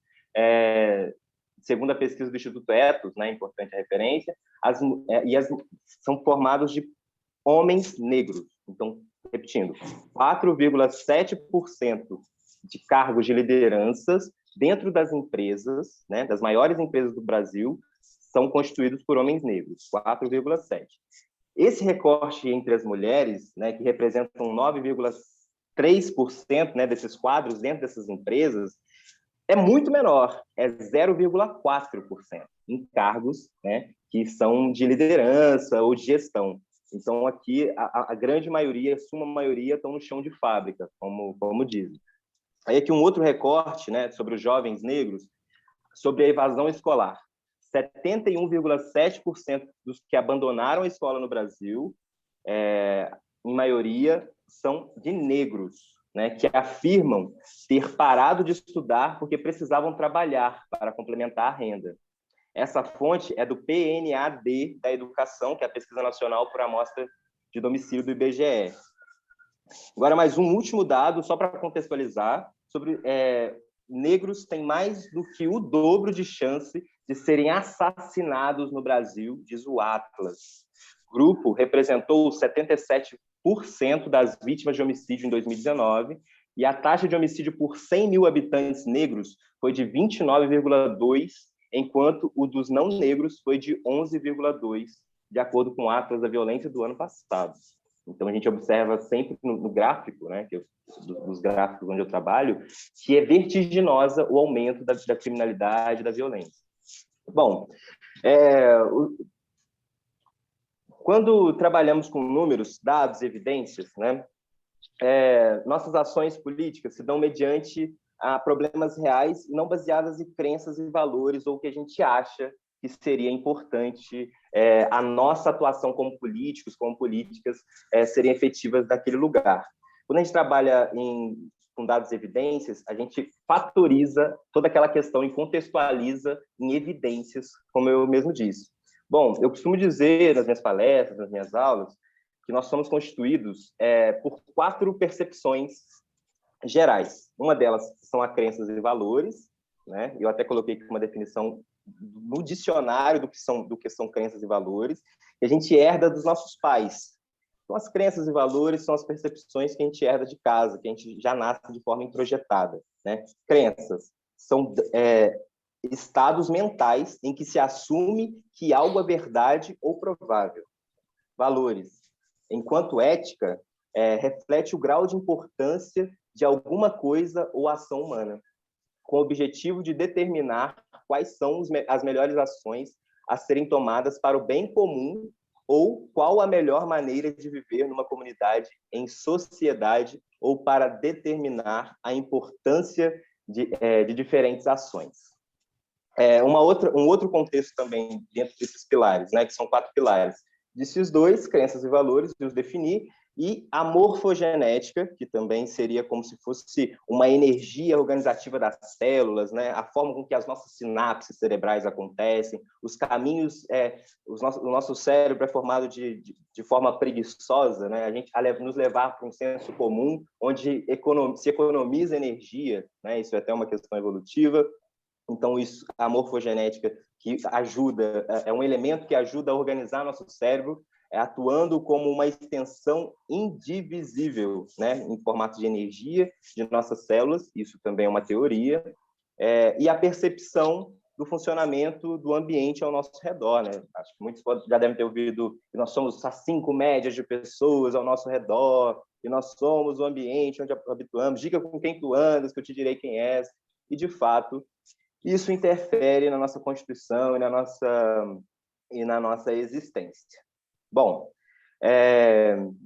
Speaker 3: segundo a pesquisa do Instituto Ethos, né, importante a referência, são formados de homens negros. Então, repetindo, 4,7% de cargos de lideranças dentro das empresas, né, das maiores empresas do Brasil, são constituídos por homens negros, 4,7%. Esse recorte entre as mulheres, né, que representam 9,3%, né, desses quadros dentro dessas empresas, é muito menor, é 0,4% em cargos, né, que são de liderança ou de gestão. Então, aqui, a grande maioria, a suma maioria, estão no chão de fábrica, como dizem. Aí, aqui um outro recorte, né, sobre os jovens negros, sobre a evasão escolar. 71,7% dos que abandonaram a escola no Brasil, em maioria, são de negros, né, que afirmam ter parado de estudar porque precisavam trabalhar para complementar a renda. Essa fonte é do PNAD da Educação, que é a Pesquisa Nacional por Amostra de Domicílio do IBGE. Agora, mais um último dado, só para contextualizar, sobre negros têm mais do que o dobro de chance de serem assassinados no Brasil, diz o Atlas. O grupo representou 77% das vítimas de homicídio em 2019, e a taxa de homicídio por 100 mil habitantes negros foi de 29,2%, enquanto o dos não negros foi de 11,2%, de acordo com o Atlas da Violência do ano passado. Então, a gente observa sempre no gráfico, né, dos gráficos onde eu trabalho, que é vertiginosa o aumento da criminalidade e da violência. Bom, quando trabalhamos com números, dados, evidências, né, nossas ações políticas se dão mediante a problemas reais e não baseadas em crenças e valores ou o que a gente acha que seria importante a nossa atuação como políticos, como políticas, serem efetivas naquele lugar. Quando a gente trabalha com dados e evidências, a gente fatoriza toda aquela questão e contextualiza em evidências, como eu mesmo disse. Bom, eu costumo dizer nas minhas palestras, nas minhas aulas, que nós somos constituídos por 4 percepções gerais. Uma delas são as crenças e valores, né? Eu até coloquei aqui uma definição no dicionário do que são crenças e valores, que a gente herda dos nossos pais. Então, as crenças e valores são as percepções que a gente herda de casa, que a gente já nasce de forma introjetada, né? Crenças são estados mentais em que se assume que algo é verdade ou provável. Valores, enquanto ética, reflete o grau de importância de alguma coisa ou ação humana, com o objetivo de determinar quais são as melhores ações a serem tomadas para o bem comum ou qual a melhor maneira de viver numa comunidade em sociedade ou para determinar a importância de diferentes ações. Um outro contexto também dentro desses pilares, né, que são 4 pilares. Desses 2, crenças e valores, eu os defini, e a morfogenética, que também seria como se fosse uma energia organizativa das células, né? A forma com que as nossas sinapses cerebrais acontecem, os caminhos, o nosso cérebro é formado de forma preguiçosa, né? A gente nos levar para um senso comum, onde se economiza energia, né? Isso é até uma questão evolutiva. Então, a morfogenética que ajuda, é um elemento que ajuda a organizar nosso cérebro, atuando como uma extensão indivisível, né, em formato de energia de nossas células, isso também é uma teoria, e a percepção do funcionamento do ambiente ao nosso redor, né? Acho que muitos já devem ter ouvido que nós somos as 5 médias de pessoas ao nosso redor, e nós somos o ambiente onde habituamos, diga com quem tu andas, que eu te direi quem és, e de fato, isso interfere na nossa constituição e na nossa existência. Bom,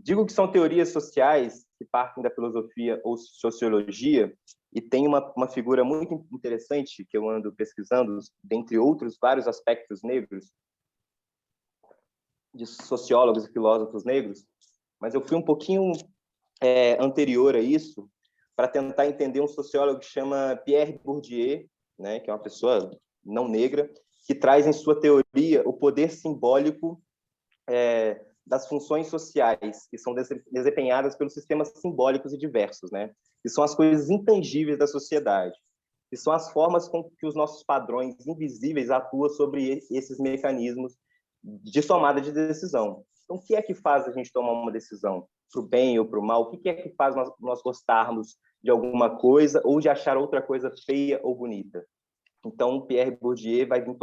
Speaker 3: digo que são teorias sociais que partem da filosofia ou sociologia, e tem uma figura muito interessante que eu ando pesquisando, dentre outros vários aspectos negros, de sociólogos e filósofos negros, mas eu fui um pouquinho anterior a isso, para tentar entender um sociólogo que chama Pierre Bourdieu, né, que é uma pessoa não negra, que traz em sua teoria o poder simbólico das funções sociais, que são desempenhadas pelos sistemas simbólicos e diversos, né? Que são as coisas intangíveis da sociedade, que são as formas com que os nossos padrões invisíveis atuam sobre esses mecanismos de tomada de decisão. Então, o que é que faz a gente tomar uma decisão para o bem ou para o mal? O que é que faz nós gostarmos de alguma coisa ou de achar outra coisa feia ou bonita? Então, Pierre Bourdieu vai vir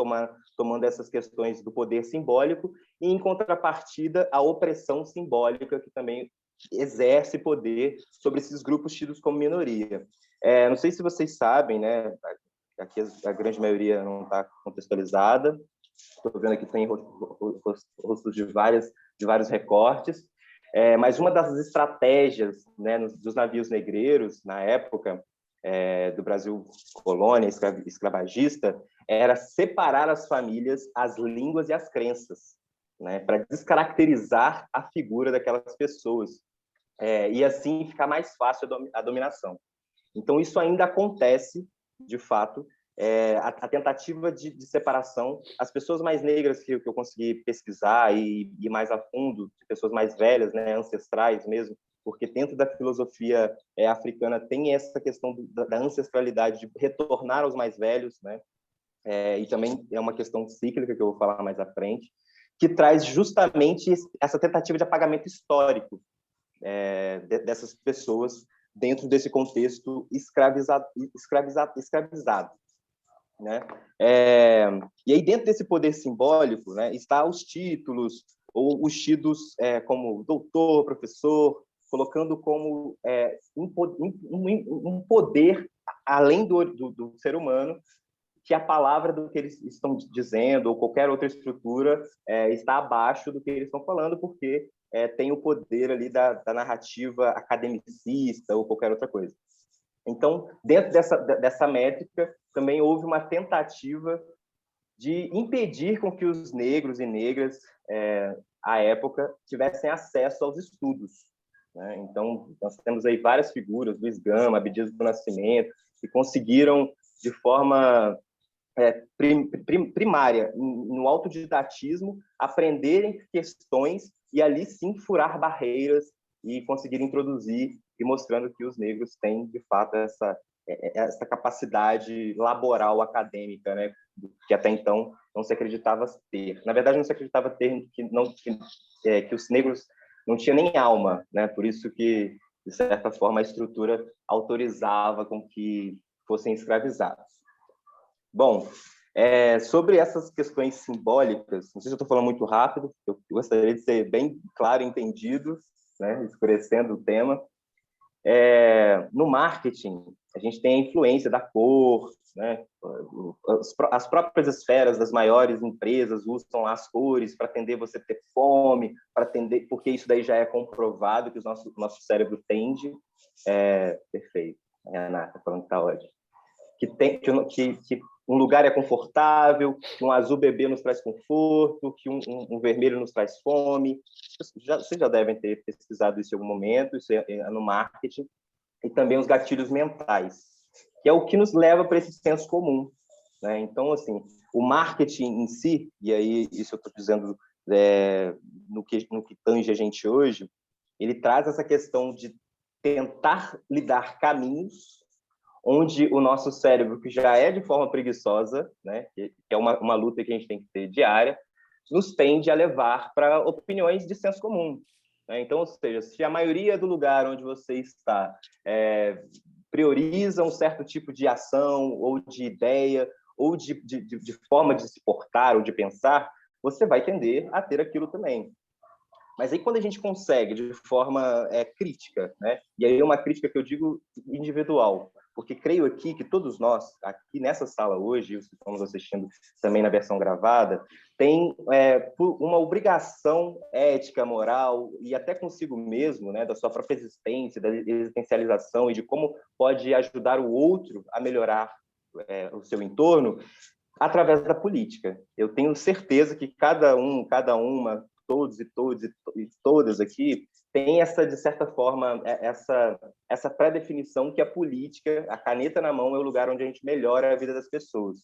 Speaker 3: tomando essas questões do poder simbólico e, em contrapartida, a opressão simbólica, que também exerce poder sobre esses grupos tidos como minoria. Não sei se vocês sabem, né? Aqui a grande maioria não está contextualizada. Estou vendo aqui tem rostos de vários recortes. Mas uma das estratégias, né, dos navios negreiros, na época, do Brasil colônia escravagista, era separar as famílias, as línguas e as crenças, né, para descaracterizar a figura daquelas pessoas, e assim ficar mais fácil a dominação. Então, isso ainda acontece, de fato, a tentativa de separação. As pessoas mais negras que eu consegui pesquisar e ir mais a fundo, pessoas mais velhas, né, ancestrais mesmo, porque dentro da filosofia africana tem essa questão da ancestralidade, de retornar aos mais velhos, né? E também é uma questão cíclica, que eu vou falar mais à frente, que traz justamente essa tentativa de apagamento histórico dessas pessoas dentro desse contexto escravizado, né? E aí, dentro desse poder simbólico, né, está os títulos, ou os tidos como doutor, professor, colocando como um poder além do ser humano, que a palavra do que eles estão dizendo, ou qualquer outra estrutura, está abaixo do que eles estão falando, porque tem o poder ali da narrativa academicista ou qualquer outra coisa. Então, dentro dessa métrica, também houve uma tentativa de impedir com que os negros e negras, à época, tivessem acesso aos estudos, né? Então, nós temos aí várias figuras, Luiz Gama, Abdias do Nascimento, que conseguiram, de forma primária, no autodidatismo, aprenderem questões e ali sim furar barreiras e conseguir introduzir e mostrando que os negros têm, de fato, essa capacidade laboral acadêmica, né, que até então não se acreditava ter. Na verdade, não se acreditava ter que os negros não tinham nem alma, né? Por isso que, de certa forma, a estrutura autorizava com que fossem escravizados. Bom, sobre essas questões simbólicas, não sei se eu estou falando muito rápido, eu gostaria de ser bem claro e entendido, né, esclarecendo o tema. No marketing, a gente tem a influência da cor, né? As próprias esferas das maiores empresas usam as cores para atender você ter fome, para atender, porque isso daí já é comprovado que o nosso cérebro tende. Perfeito, a Renata falando que está ótimo. Que um lugar é confortável, que um azul bebê nos traz conforto, que um vermelho nos traz fome. Vocês já devem ter pesquisado isso em algum momento, isso é no marketing. E também os gatilhos mentais, que é o que nos leva para esse senso comum, né? Então, assim, o marketing em si, e aí isso eu estou dizendo no que tange a gente hoje, ele traz essa questão de tentar lidar caminhos onde o nosso cérebro, que já é de forma preguiçosa, né, que é uma luta que a gente tem que ter diária, nos tende a levar para opiniões de senso comum. Né? Então, ou seja, se a maioria do lugar onde você está prioriza um certo tipo de ação ou de ideia ou de forma de se portar ou de pensar, você vai tender a ter aquilo também. Mas aí quando a gente consegue de forma crítica, né? E aí é uma crítica que eu digo individual, porque creio aqui que todos nós, aqui nessa sala hoje, os que estamos assistindo também na versão gravada, tem uma obrigação ética, moral e até consigo mesmo, né, da sua própria existência, da existencialização e de como pode ajudar o outro a melhorar o seu entorno através da política. Eu tenho certeza que cada uma, todos e todas aqui, tem de certa forma, essa pré-definição que a política, a caneta na mão, é o lugar onde a gente melhora a vida das pessoas.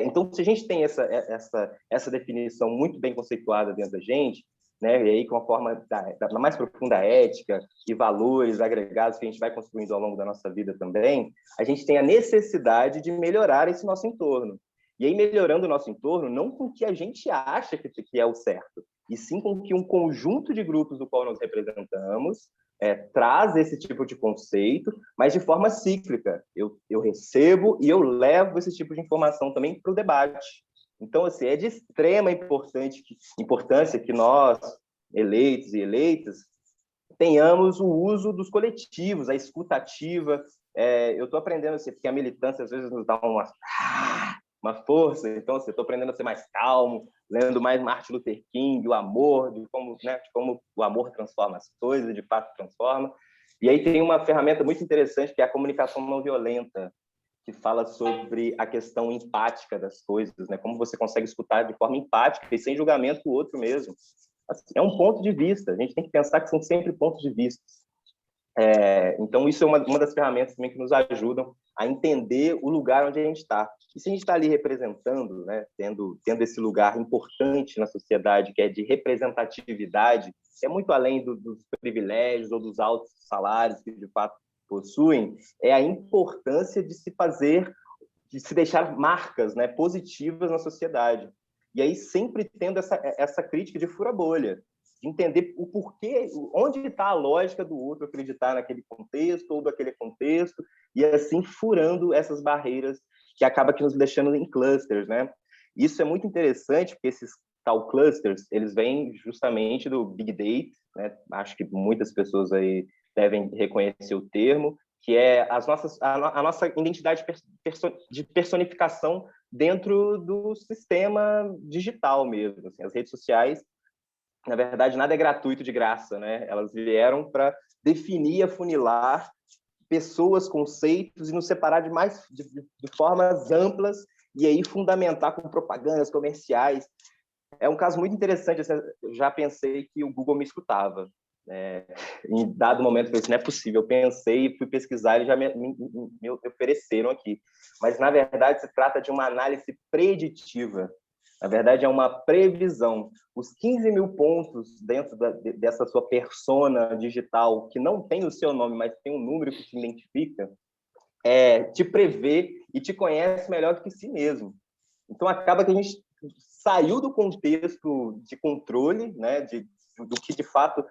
Speaker 3: Então, se a gente tem essa definição muito bem conceituada dentro da gente, né, e aí com a forma da mais profunda ética e valores agregados que a gente vai construindo ao longo da nossa vida também, a gente tem a necessidade de melhorar esse nosso entorno. E aí, melhorando o nosso entorno, não com o que a gente acha que é o certo, e sim com que um conjunto de grupos do qual nós representamos traz esse tipo de conceito, mas de forma cíclica. Eu recebo e eu levo esse tipo de informação também para o debate. Então, assim, é de extrema importância que nós, eleitos e eleitas, tenhamos o uso dos coletivos, a escuta ativa. Eu estou aprendendo, assim, porque a militância às vezes nos dá uma força, então assim, estou aprendendo a ser mais calmo, lendo mais Martin Luther King, o amor, de como o amor transforma as coisas, de fato transforma. E aí tem uma ferramenta muito interessante que é a comunicação não violenta, que fala sobre a questão empática das coisas, né? Como você consegue escutar de forma empática e sem julgamento o outro mesmo. Assim, é um ponto de vista, a gente tem que pensar que são sempre pontos de vista. Então, isso é uma das ferramentas também que nos ajudam a entender o lugar onde a gente está. E se a gente está ali representando, né, tendo esse lugar importante na sociedade, que é de representatividade, que é muito além dos privilégios ou dos altos salários que, de fato, possuem, é a importância de se deixar marcas, né, positivas na sociedade. E aí sempre tendo essa crítica de fura-bolha, de entender o porquê, onde está a lógica do outro acreditar naquele contexto ou daquele contexto, e assim furando essas barreiras que acaba nos deixando em clusters, né? Isso é muito interessante, porque esses tal clusters, eles vêm justamente do Big Data, né? Acho que muitas pessoas aí devem reconhecer o termo, que é a nossa identidade de personificação dentro do sistema digital mesmo. Assim, as redes sociais, na verdade, nada é gratuito de graça, né? Elas vieram para definir, afunilar pessoas, conceitos e nos separar de formas amplas e aí fundamentar com propagandas comerciais. É um caso muito interessante. Eu já pensei que o Google me escutava. Em dado momento, eu falei assim, não é possível. Eu pensei e fui pesquisar, eles já me ofereceram aqui. Mas, na verdade, se trata de uma análise preditiva. Na verdade, é uma previsão. Os 15 mil pontos dentro dessa sua persona digital, que não tem o seu nome, mas tem um número que te identifica, te prevê e te conhece melhor do que si mesmo. Então, acaba que a gente saiu do contexto de controle, né, do que, de fato,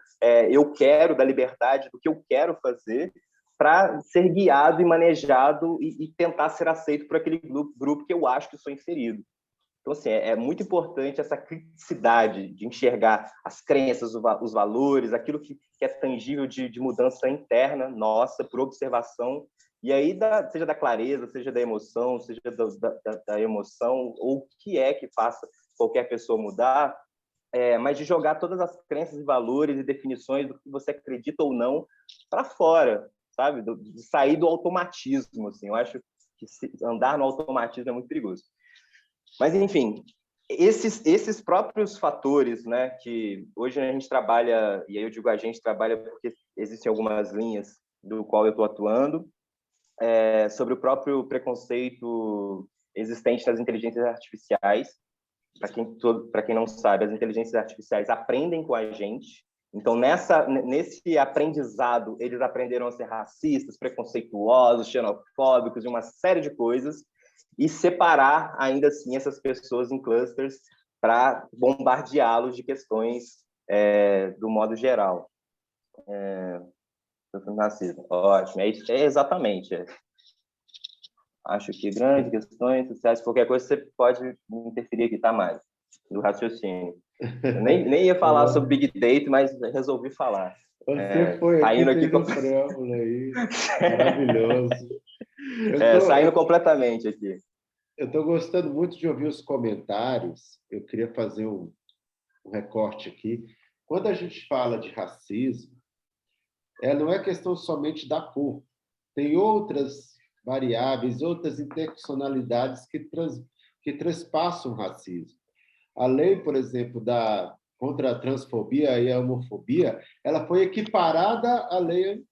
Speaker 3: eu quero, da liberdade, do que eu quero fazer, para ser guiado e manejado e tentar ser aceito por aquele grupo que eu acho que sou inserido. Então, assim, é muito importante essa criticidade de enxergar as crenças, os valores, aquilo que é tangível de mudança interna nossa, por observação, e aí, seja da clareza, seja da emoção, seja da emoção, ou o que é que faça qualquer pessoa mudar, mas de jogar todas as crenças e valores e definições do que você acredita ou não para fora, sabe? De sair do automatismo, assim. Eu acho que andar no automatismo é muito perigoso. Mas, enfim, esses próprios fatores, né, que hoje a gente trabalha, e aí eu digo a gente trabalha porque existem algumas linhas do qual eu estou atuando, sobre o próprio preconceito existente nas inteligências artificiais. Para quem não sabe, as inteligências artificiais aprendem com a gente. Então, nesse aprendizado, eles aprenderam a ser racistas, preconceituosos, xenofóbicos e uma série de coisas, e separar, ainda assim, essas pessoas em clusters para bombardeá-los de questões do modo geral. Racismo, ótimo, exatamente. Acho que grandes questões sociais, qualquer coisa, você pode interferir aqui, tá, Mário? Do raciocínio. Eu nem ia falar sobre Big Data, mas resolvi falar.
Speaker 1: Você foi aqui, fez um preâmbulo aí, maravilhoso.
Speaker 3: Saindo completamente aqui.
Speaker 1: Eu estou gostando muito de ouvir os comentários. Eu queria fazer um recorte aqui. Quando a gente fala de racismo, não é questão somente da cor. Tem outras variáveis, outras interseccionalidades que transpassam o racismo. A lei, por exemplo, contra a transfobia e a homofobia, ela foi equiparada à lei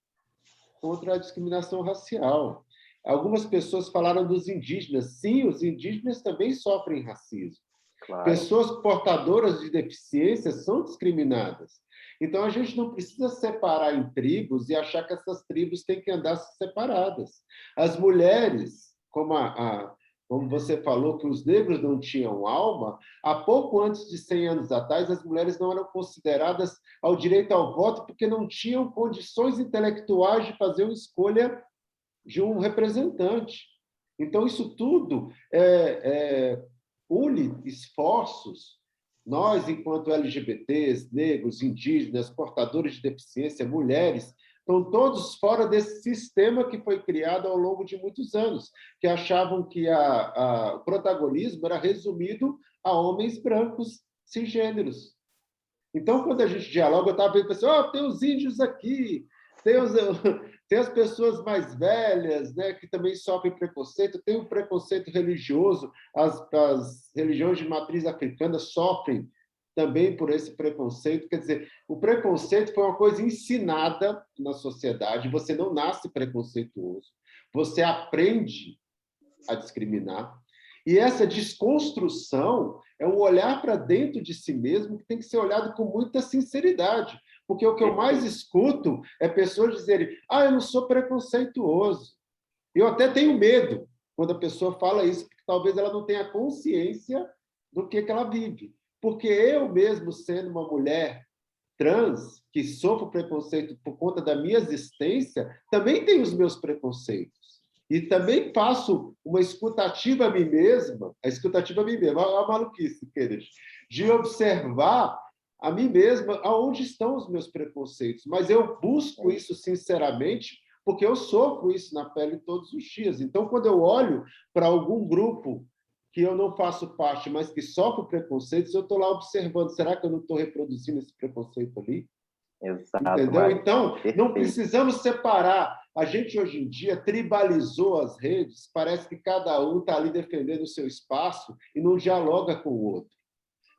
Speaker 1: contra a discriminação racial. Algumas pessoas falaram dos indígenas. Sim, os indígenas também sofrem racismo. Claro. Pessoas portadoras de deficiência são discriminadas. Então, a gente não precisa separar em tribos e achar que essas tribos têm que andar separadas. As mulheres, como você falou, que os negros não tinham alma, há pouco antes de 100 anos atrás, as mulheres não eram consideradas ao direito ao voto porque não tinham condições intelectuais de fazer uma escolha de um representante. Então, isso tudo une esforços. Nós, enquanto LGBTs, negros, indígenas, portadores de deficiência, mulheres, estão todos fora desse sistema que foi criado ao longo de muitos anos, que achavam que o protagonismo era resumido a homens brancos cisgêneros. Então, quando a gente dialoga, eu estava vendo pessoas, tem os índios aqui, tem as pessoas mais velhas, né, que também sofrem preconceito, tem o preconceito religioso, as religiões de matriz africana sofrem também por esse preconceito. Quer dizer, o preconceito foi uma coisa ensinada na sociedade, você não nasce preconceituoso, você aprende a discriminar, e essa desconstrução é um olhar para dentro de si mesmo que tem que ser olhado com muita sinceridade, porque o que eu mais escuto é pessoas dizerem: eu não sou preconceituoso. Eu até tenho medo quando a pessoa fala isso, porque talvez ela não tenha consciência do que ela vive. Porque eu mesmo, sendo uma mulher trans, que sofro preconceito por conta da minha existência, também tenho os meus preconceitos. E também faço uma escutativa a mim mesma, a maluquice, queridos, de observar a mim mesma aonde estão os meus preconceitos. Mas eu busco isso sinceramente, porque eu sofro isso na pele todos os dias. Então, quando eu olho para algum grupo que eu não faço parte, mas que sofre preconceitos, eu estou lá observando, será que eu não estou reproduzindo esse preconceito ali?
Speaker 3: Exato,
Speaker 1: entendeu? Então, não precisamos separar. A gente, hoje em dia, tribalizou as redes, parece que cada um está ali defendendo o seu espaço e não dialoga com o outro.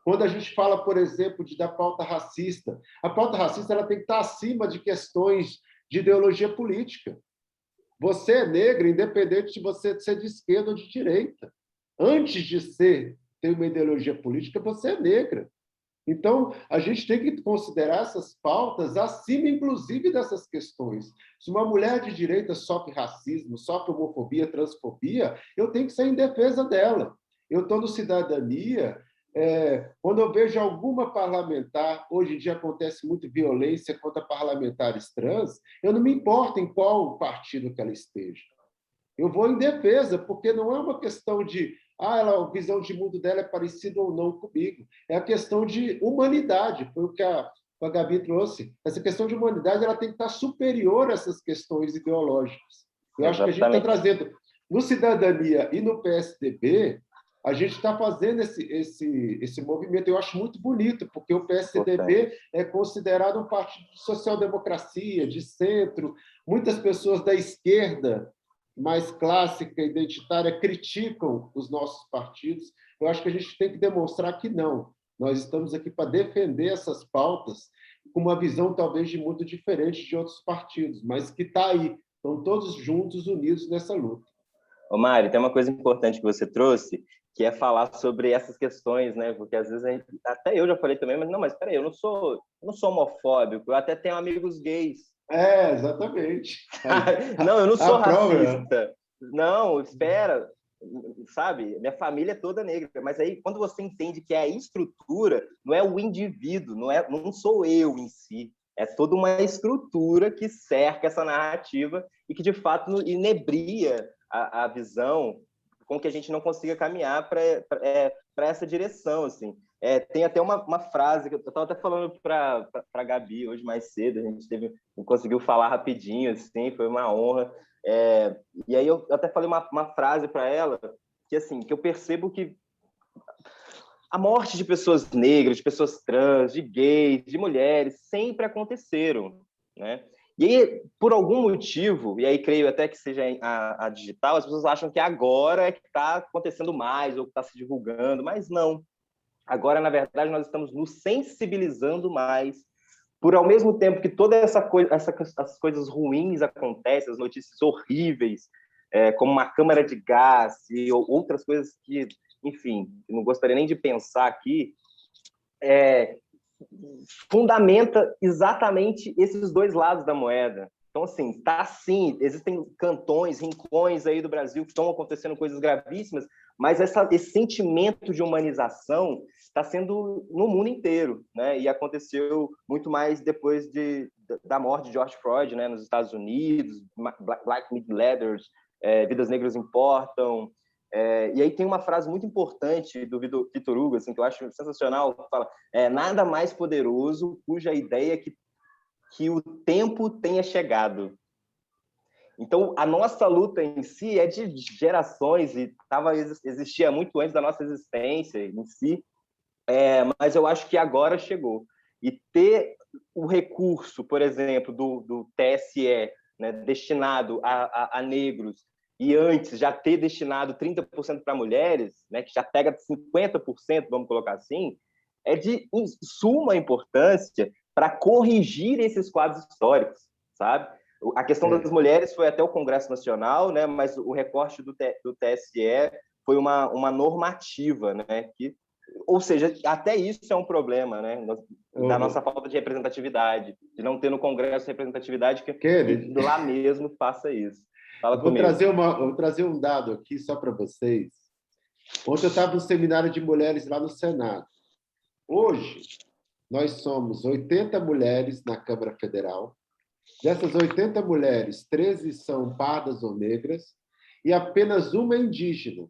Speaker 1: Quando a gente fala, por exemplo, da pauta racista, a pauta racista ela tem que estar acima de questões de ideologia política. Você é negra, independente de você ser de esquerda ou de direita. Antes de ter uma ideologia política, você é negra. Então, a gente tem que considerar essas pautas acima, inclusive, dessas questões. Se uma mulher de direita sofre racismo, sofre homofobia, transfobia, eu tenho que ser em defesa dela. Eu estou no Cidadania, quando eu vejo alguma parlamentar, hoje em dia acontece muito violência contra parlamentares trans, eu não me importo em qual partido que ela esteja. Eu vou em defesa, porque não é uma questão de a visão de mundo dela é parecida ou não comigo. É a questão de humanidade, foi o que a Gabi trouxe. Essa questão de humanidade ela tem que estar superior a essas questões ideológicas. Eu acho que a gente está trazendo, no Cidadania e no PSDB, a gente está fazendo esse movimento. Eu acho muito bonito, porque o PSDB é considerado um partido de social-democracia, de centro. Muitas pessoas da esquerda mais clássica, identitária, criticam os nossos partidos. Eu acho que a gente tem que demonstrar que não. Nós estamos aqui para defender essas pautas com uma visão talvez de muito diferente de outros partidos, mas que está aí. Estão todos juntos, unidos nessa luta.
Speaker 3: Ô, Mari, tem uma coisa importante que você trouxe, que é falar sobre essas questões, né? Porque às vezes até eu já falei também, mas peraí, eu não sou homofóbico, eu até tenho amigos gays.
Speaker 1: Exatamente.
Speaker 3: Não, eu não sou racista. Não, espera, sabe? Minha família é toda negra, mas aí quando você entende que é a estrutura, não é o indivíduo, não sou eu em si, é toda uma estrutura que cerca essa narrativa e que de fato inebria a visão com que a gente não consiga caminhar para essa direção, assim. Tem até uma frase que eu estava até falando para a Gabi hoje mais cedo, a gente conseguiu falar rapidinho, assim, foi uma honra. E aí eu até falei uma frase para ela que assim, que eu percebo que a morte de pessoas negras, de pessoas trans, de gays, de mulheres sempre aconteceram, né? E aí, por algum motivo, e aí creio até que seja a digital, as pessoas acham que agora é que está acontecendo mais ou que está se divulgando, mas não. Agora, na verdade, nós estamos nos sensibilizando mais, por ao mesmo tempo que toda essas coisas ruins acontecem, as notícias horríveis, como uma câmara de gás e outras coisas que, enfim, não gostaria nem de pensar aqui, fundamenta exatamente esses dois lados da moeda. Então, assim, existem cantões, rincões aí do Brasil que estão acontecendo coisas gravíssimas, mas esse sentimento de humanização está sendo no mundo inteiro, né? E aconteceu muito mais depois da morte de George Floyd, né? Nos Estados Unidos, Black Lives Matter, Vidas Negras Importam. E aí tem uma frase muito importante do Victor Hugo, assim, que eu acho sensacional, que fala: nada mais poderoso cuja ideia é que o tempo tenha chegado. Então, a nossa luta em si é de gerações e existia muito antes da nossa existência em si, mas eu acho que agora chegou. E ter o recurso, por exemplo, do TSE, né, destinado a negros, e antes já ter destinado 30% para mulheres, né, que já pega 50%, vamos colocar assim, é de suma importância para corrigir esses quadros históricos, sabe? A questão das mulheres foi até o Congresso Nacional, né, mas o recorte do TSE foi uma normativa, né, ou seja, até isso é um problema, né, da nossa falta de representatividade, de não ter no Congresso representatividade que lá mesmo faça isso. Fala comigo.
Speaker 1: Vou trazer um dado aqui só para vocês. Ontem eu estava no seminário de mulheres lá no Senado. Hoje, nós somos 80 mulheres na Câmara Federal. Dessas 80 mulheres, 13 são pardas ou negras e apenas uma é indígena.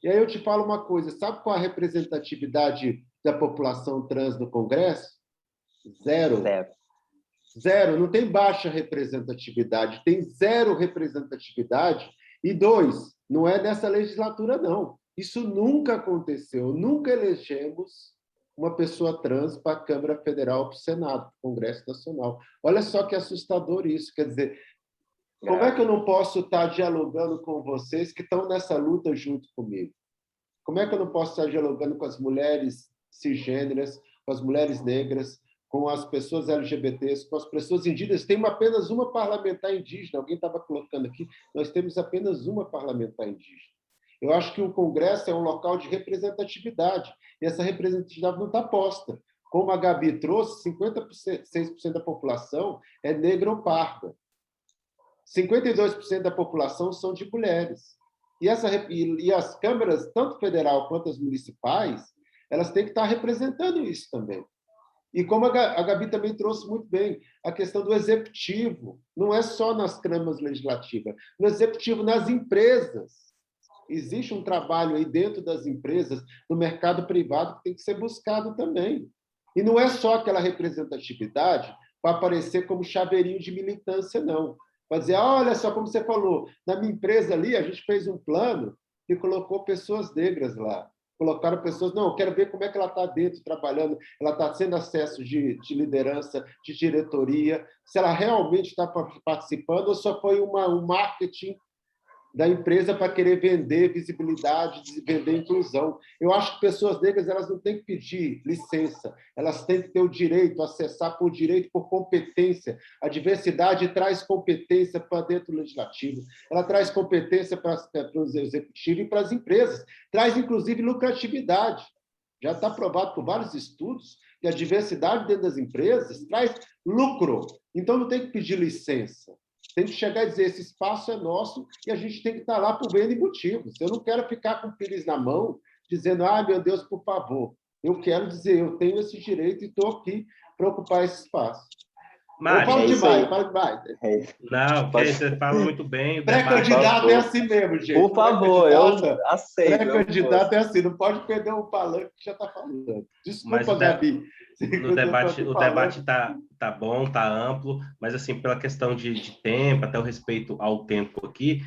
Speaker 1: E aí eu te falo uma coisa, sabe qual a representatividade da população trans no Congresso? Zero. Zero, não tem baixa representatividade, tem zero representatividade. E dois, não é nessa legislatura, não. Isso nunca aconteceu, nunca elegemos uma pessoa trans para a Câmara Federal, para o Senado, para o Congresso Nacional. Olha só que assustador isso, quer dizer, como é que eu não posso estar dialogando com vocês que estão nessa luta junto comigo? Como é que eu não posso estar dialogando com as mulheres cisgêneras, com as mulheres negras, com as pessoas LGBTs, com as pessoas indígenas. Tem apenas uma parlamentar indígena. Alguém estava colocando aqui, nós temos apenas uma parlamentar indígena. Eu acho que o Congresso é um local de representatividade, e essa representatividade não está posta. Como a Gabi trouxe, 56% da população é negra ou parda. 52% da população são de mulheres. E as câmaras, tanto federal quanto as municipais, elas têm que estar representando isso também. E como a Gabi também trouxe muito bem, a questão do executivo, não é só nas câmaras legislativas, no executivo, nas empresas. Existe um trabalho aí dentro das empresas, no mercado privado, que tem que ser buscado também. E não é só aquela representatividade para aparecer como chaveirinho de militância, não. Para dizer, olha só, como você falou, na minha empresa ali, a gente fez um plano e colocou pessoas negras lá. Colocaram pessoas, não, eu quero ver como é que ela está dentro, trabalhando, ela está tendo acesso de liderança, de diretoria, se ela realmente está participando ou só foi um marketing da empresa para querer vender visibilidade, vender inclusão. Eu acho que pessoas negras elas não têm que pedir licença, elas têm que ter o direito, acessar por direito, por competência. A diversidade traz competência para dentro do legislativo, ela traz competência para o executivo e para as empresas, traz, inclusive, lucratividade. Já está provado por vários estudos que a diversidade dentro das empresas traz lucro. Então, não tem que pedir licença. Tem que chegar e dizer, esse espaço é nosso e a gente tem que estar lá por N motivos. Eu não quero ficar com o pires na mão, dizendo, meu Deus, por favor. Eu quero dizer, eu tenho esse direito e estou aqui para ocupar esse espaço.
Speaker 4: Mário,
Speaker 1: eu falo demais, falo demais.
Speaker 4: Não, você fala muito bem.
Speaker 1: Pré-candidato é assim mesmo, gente.
Speaker 3: Por favor, eu aceito.
Speaker 1: Pré-candidato é assim, não pode perder um palanque que já está falando. Desculpa, Gabi.
Speaker 4: O debate tá bom, tá amplo, mas assim, pela questão de tempo, até o respeito ao tempo aqui,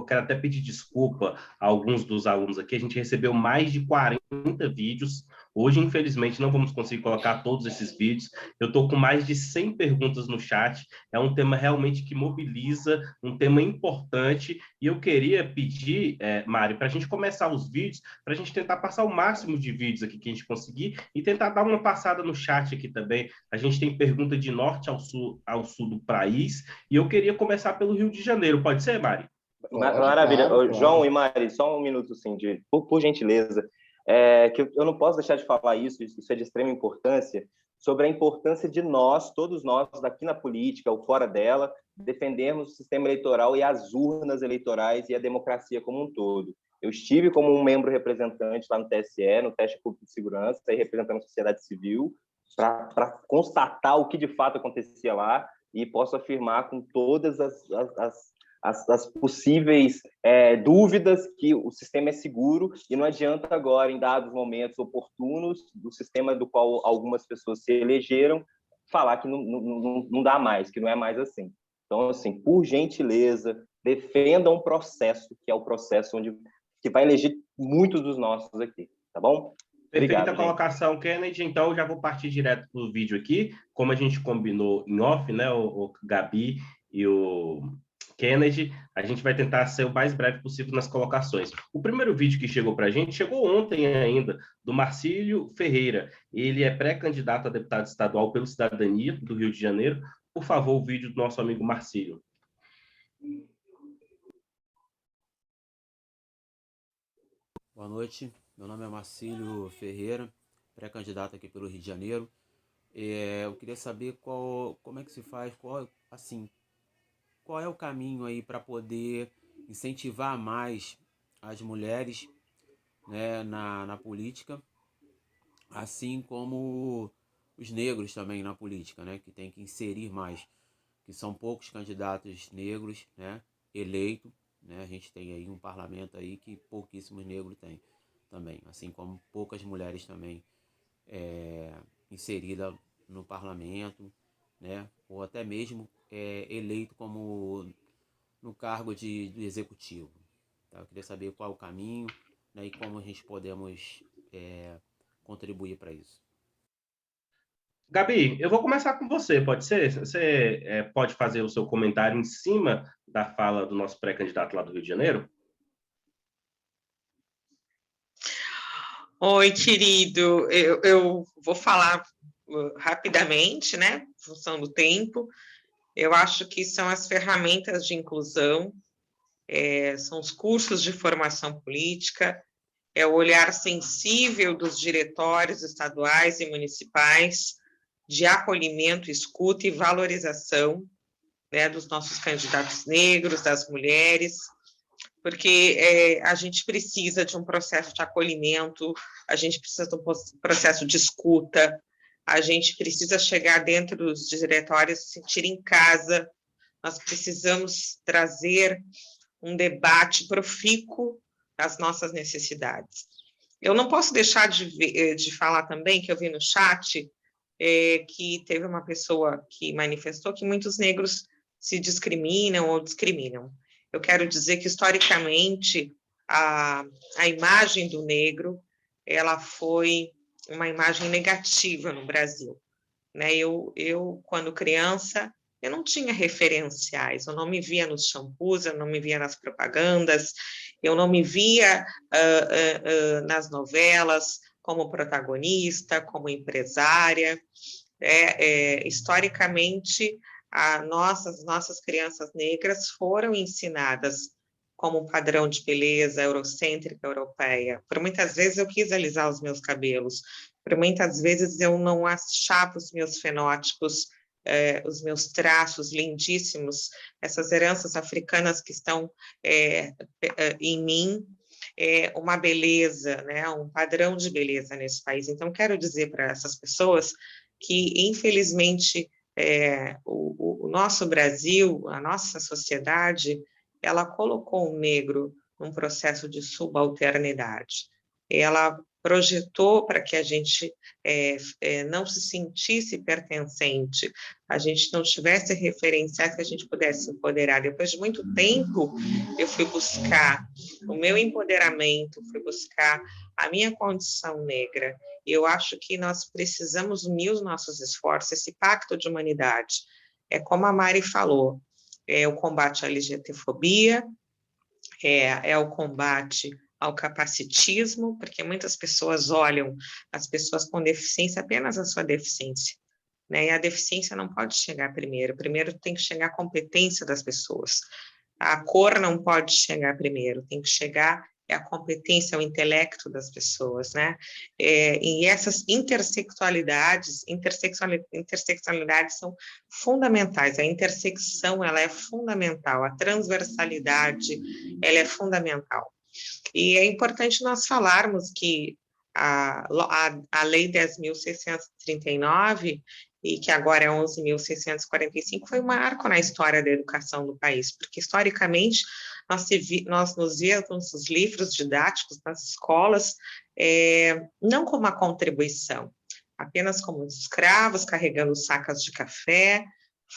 Speaker 4: quero até pedir desculpa a alguns dos alunos aqui, a gente recebeu mais de 40 vídeos. Hoje, infelizmente, não vamos conseguir colocar todos esses vídeos. Eu estou com mais de 100 perguntas no chat. É um tema realmente que mobiliza, um tema importante. E eu queria pedir, Mário, para a gente começar os vídeos, para a gente tentar passar o máximo de vídeos aqui que a gente conseguir e tentar dar uma passada no chat aqui também. A gente tem pergunta de norte ao sul do país. E eu queria começar pelo Rio de Janeiro. Pode ser, Mário?
Speaker 3: Maravilha. Claro. João e Mari, só um minuto, assim, por gentileza. Que eu não posso deixar de falar isso é de extrema importância, sobre a importância de todos nós, daqui na política ou fora dela, defendermos o sistema eleitoral e as urnas eleitorais e a democracia como um todo. Eu estive como um membro representante lá no TSE, no Teste Público de Segurança, representando a sociedade civil, para constatar o que de fato acontecia lá, e posso afirmar com todas as possíveis dúvidas que o sistema é seguro, e não adianta agora, em dados momentos oportunos do sistema do qual algumas pessoas se elegeram, falar que não dá mais, que não é mais assim. Então, assim, por gentileza, defendam um processo, que é o processo que vai eleger muitos dos nossos aqui, tá bom?
Speaker 4: Perfeita
Speaker 3: Obrigado,
Speaker 4: colocação, Kennedy. Então, eu já vou partir direto para o vídeo aqui. Como a gente combinou em off, né, o Gabi e o Kennedy, a gente vai tentar ser o mais breve possível nas colocações. O primeiro vídeo que chegou para a gente, chegou ontem ainda, do Marcílio Ferreira. Ele é pré-candidato a deputado estadual pelo Cidadania, do Rio de Janeiro. Por favor, o vídeo do nosso amigo Marcílio.
Speaker 5: Boa noite, meu nome é Marcílio Ferreira, pré-candidato aqui pelo Rio de Janeiro. Eu queria saber como é que se faz, qual é o caminho aí para poder incentivar mais as mulheres, né, na política, assim como os negros também na política, né, que tem que inserir mais, que são poucos candidatos negros, né, eleitos, né, a gente tem aí um parlamento aí que pouquíssimos negros têm também, assim como poucas mulheres também inseridas no parlamento, né, ou até mesmo eleito como no cargo do executivo. Tá? Eu queria saber qual é o caminho, né, e como a gente podemos contribuir para isso.
Speaker 4: Gabi, eu vou começar com você, pode ser? Você pode fazer o seu comentário em cima da fala do nosso pré-candidato lá do Rio de Janeiro?
Speaker 2: Oi, querido. Eu vou falar rapidamente, né? Em função do tempo. Eu acho que são as ferramentas de inclusão, são os cursos de formação política, é o olhar sensível dos diretórios estaduais e municipais de acolhimento, escuta e valorização, né, dos nossos candidatos negros, das mulheres, porque a gente precisa de um processo de acolhimento, a gente precisa de um processo de escuta, a gente precisa chegar dentro dos diretórios, se sentir em casa, nós precisamos trazer um debate profícuo das nossas necessidades. Eu não posso deixar de falar também, que eu vi no chat, que teve uma pessoa que manifestou que muitos negros se discriminam ou discriminam. Eu quero dizer que, historicamente, a imagem do negro ela foi uma imagem negativa no Brasil. Né? Eu, quando criança, eu não tinha referenciais, eu não me via nos shampoos, eu não me via nas propagandas, eu não me via nas novelas como protagonista, como empresária. Historicamente, nossas crianças negras foram ensinadas como um padrão de beleza eurocêntrica, europeia. Por muitas vezes eu quis alisar os meus cabelos, por muitas vezes eu não achava os meus fenótipos, os meus traços lindíssimos, essas heranças africanas que estão em mim, uma beleza, né, um padrão de beleza nesse país. Então, quero dizer para essas pessoas que, infelizmente, o nosso Brasil, a nossa sociedade, ela colocou o negro num processo de subalternidade. Ela projetou para que a gente não se sentisse pertencente, a gente não tivesse referenciais que a gente pudesse empoderar. Depois de muito tempo, eu fui buscar o meu empoderamento, fui buscar a minha condição negra. E eu acho que nós precisamos unir os nossos esforços, esse pacto de humanidade. É como a Mari falou, é o combate à LGBTfobia, é o combate ao capacitismo, porque muitas pessoas olham as pessoas com deficiência apenas a sua deficiência, né? E a deficiência não pode chegar primeiro tem que chegar a competência das pessoas. A cor não pode chegar primeiro, tem que chegar a competência, o intelecto das pessoas, né? E essas interseccionalidades são fundamentais. A intersecção, ela é fundamental. A transversalidade, ela é fundamental. E é importante nós falarmos que a Lei 10.639, e que agora é 11.645, foi um marco na história da educação do país, porque, historicamente, nós nos víamos nos livros didáticos, nas escolas, não como uma contribuição, apenas como escravos carregando sacas de café,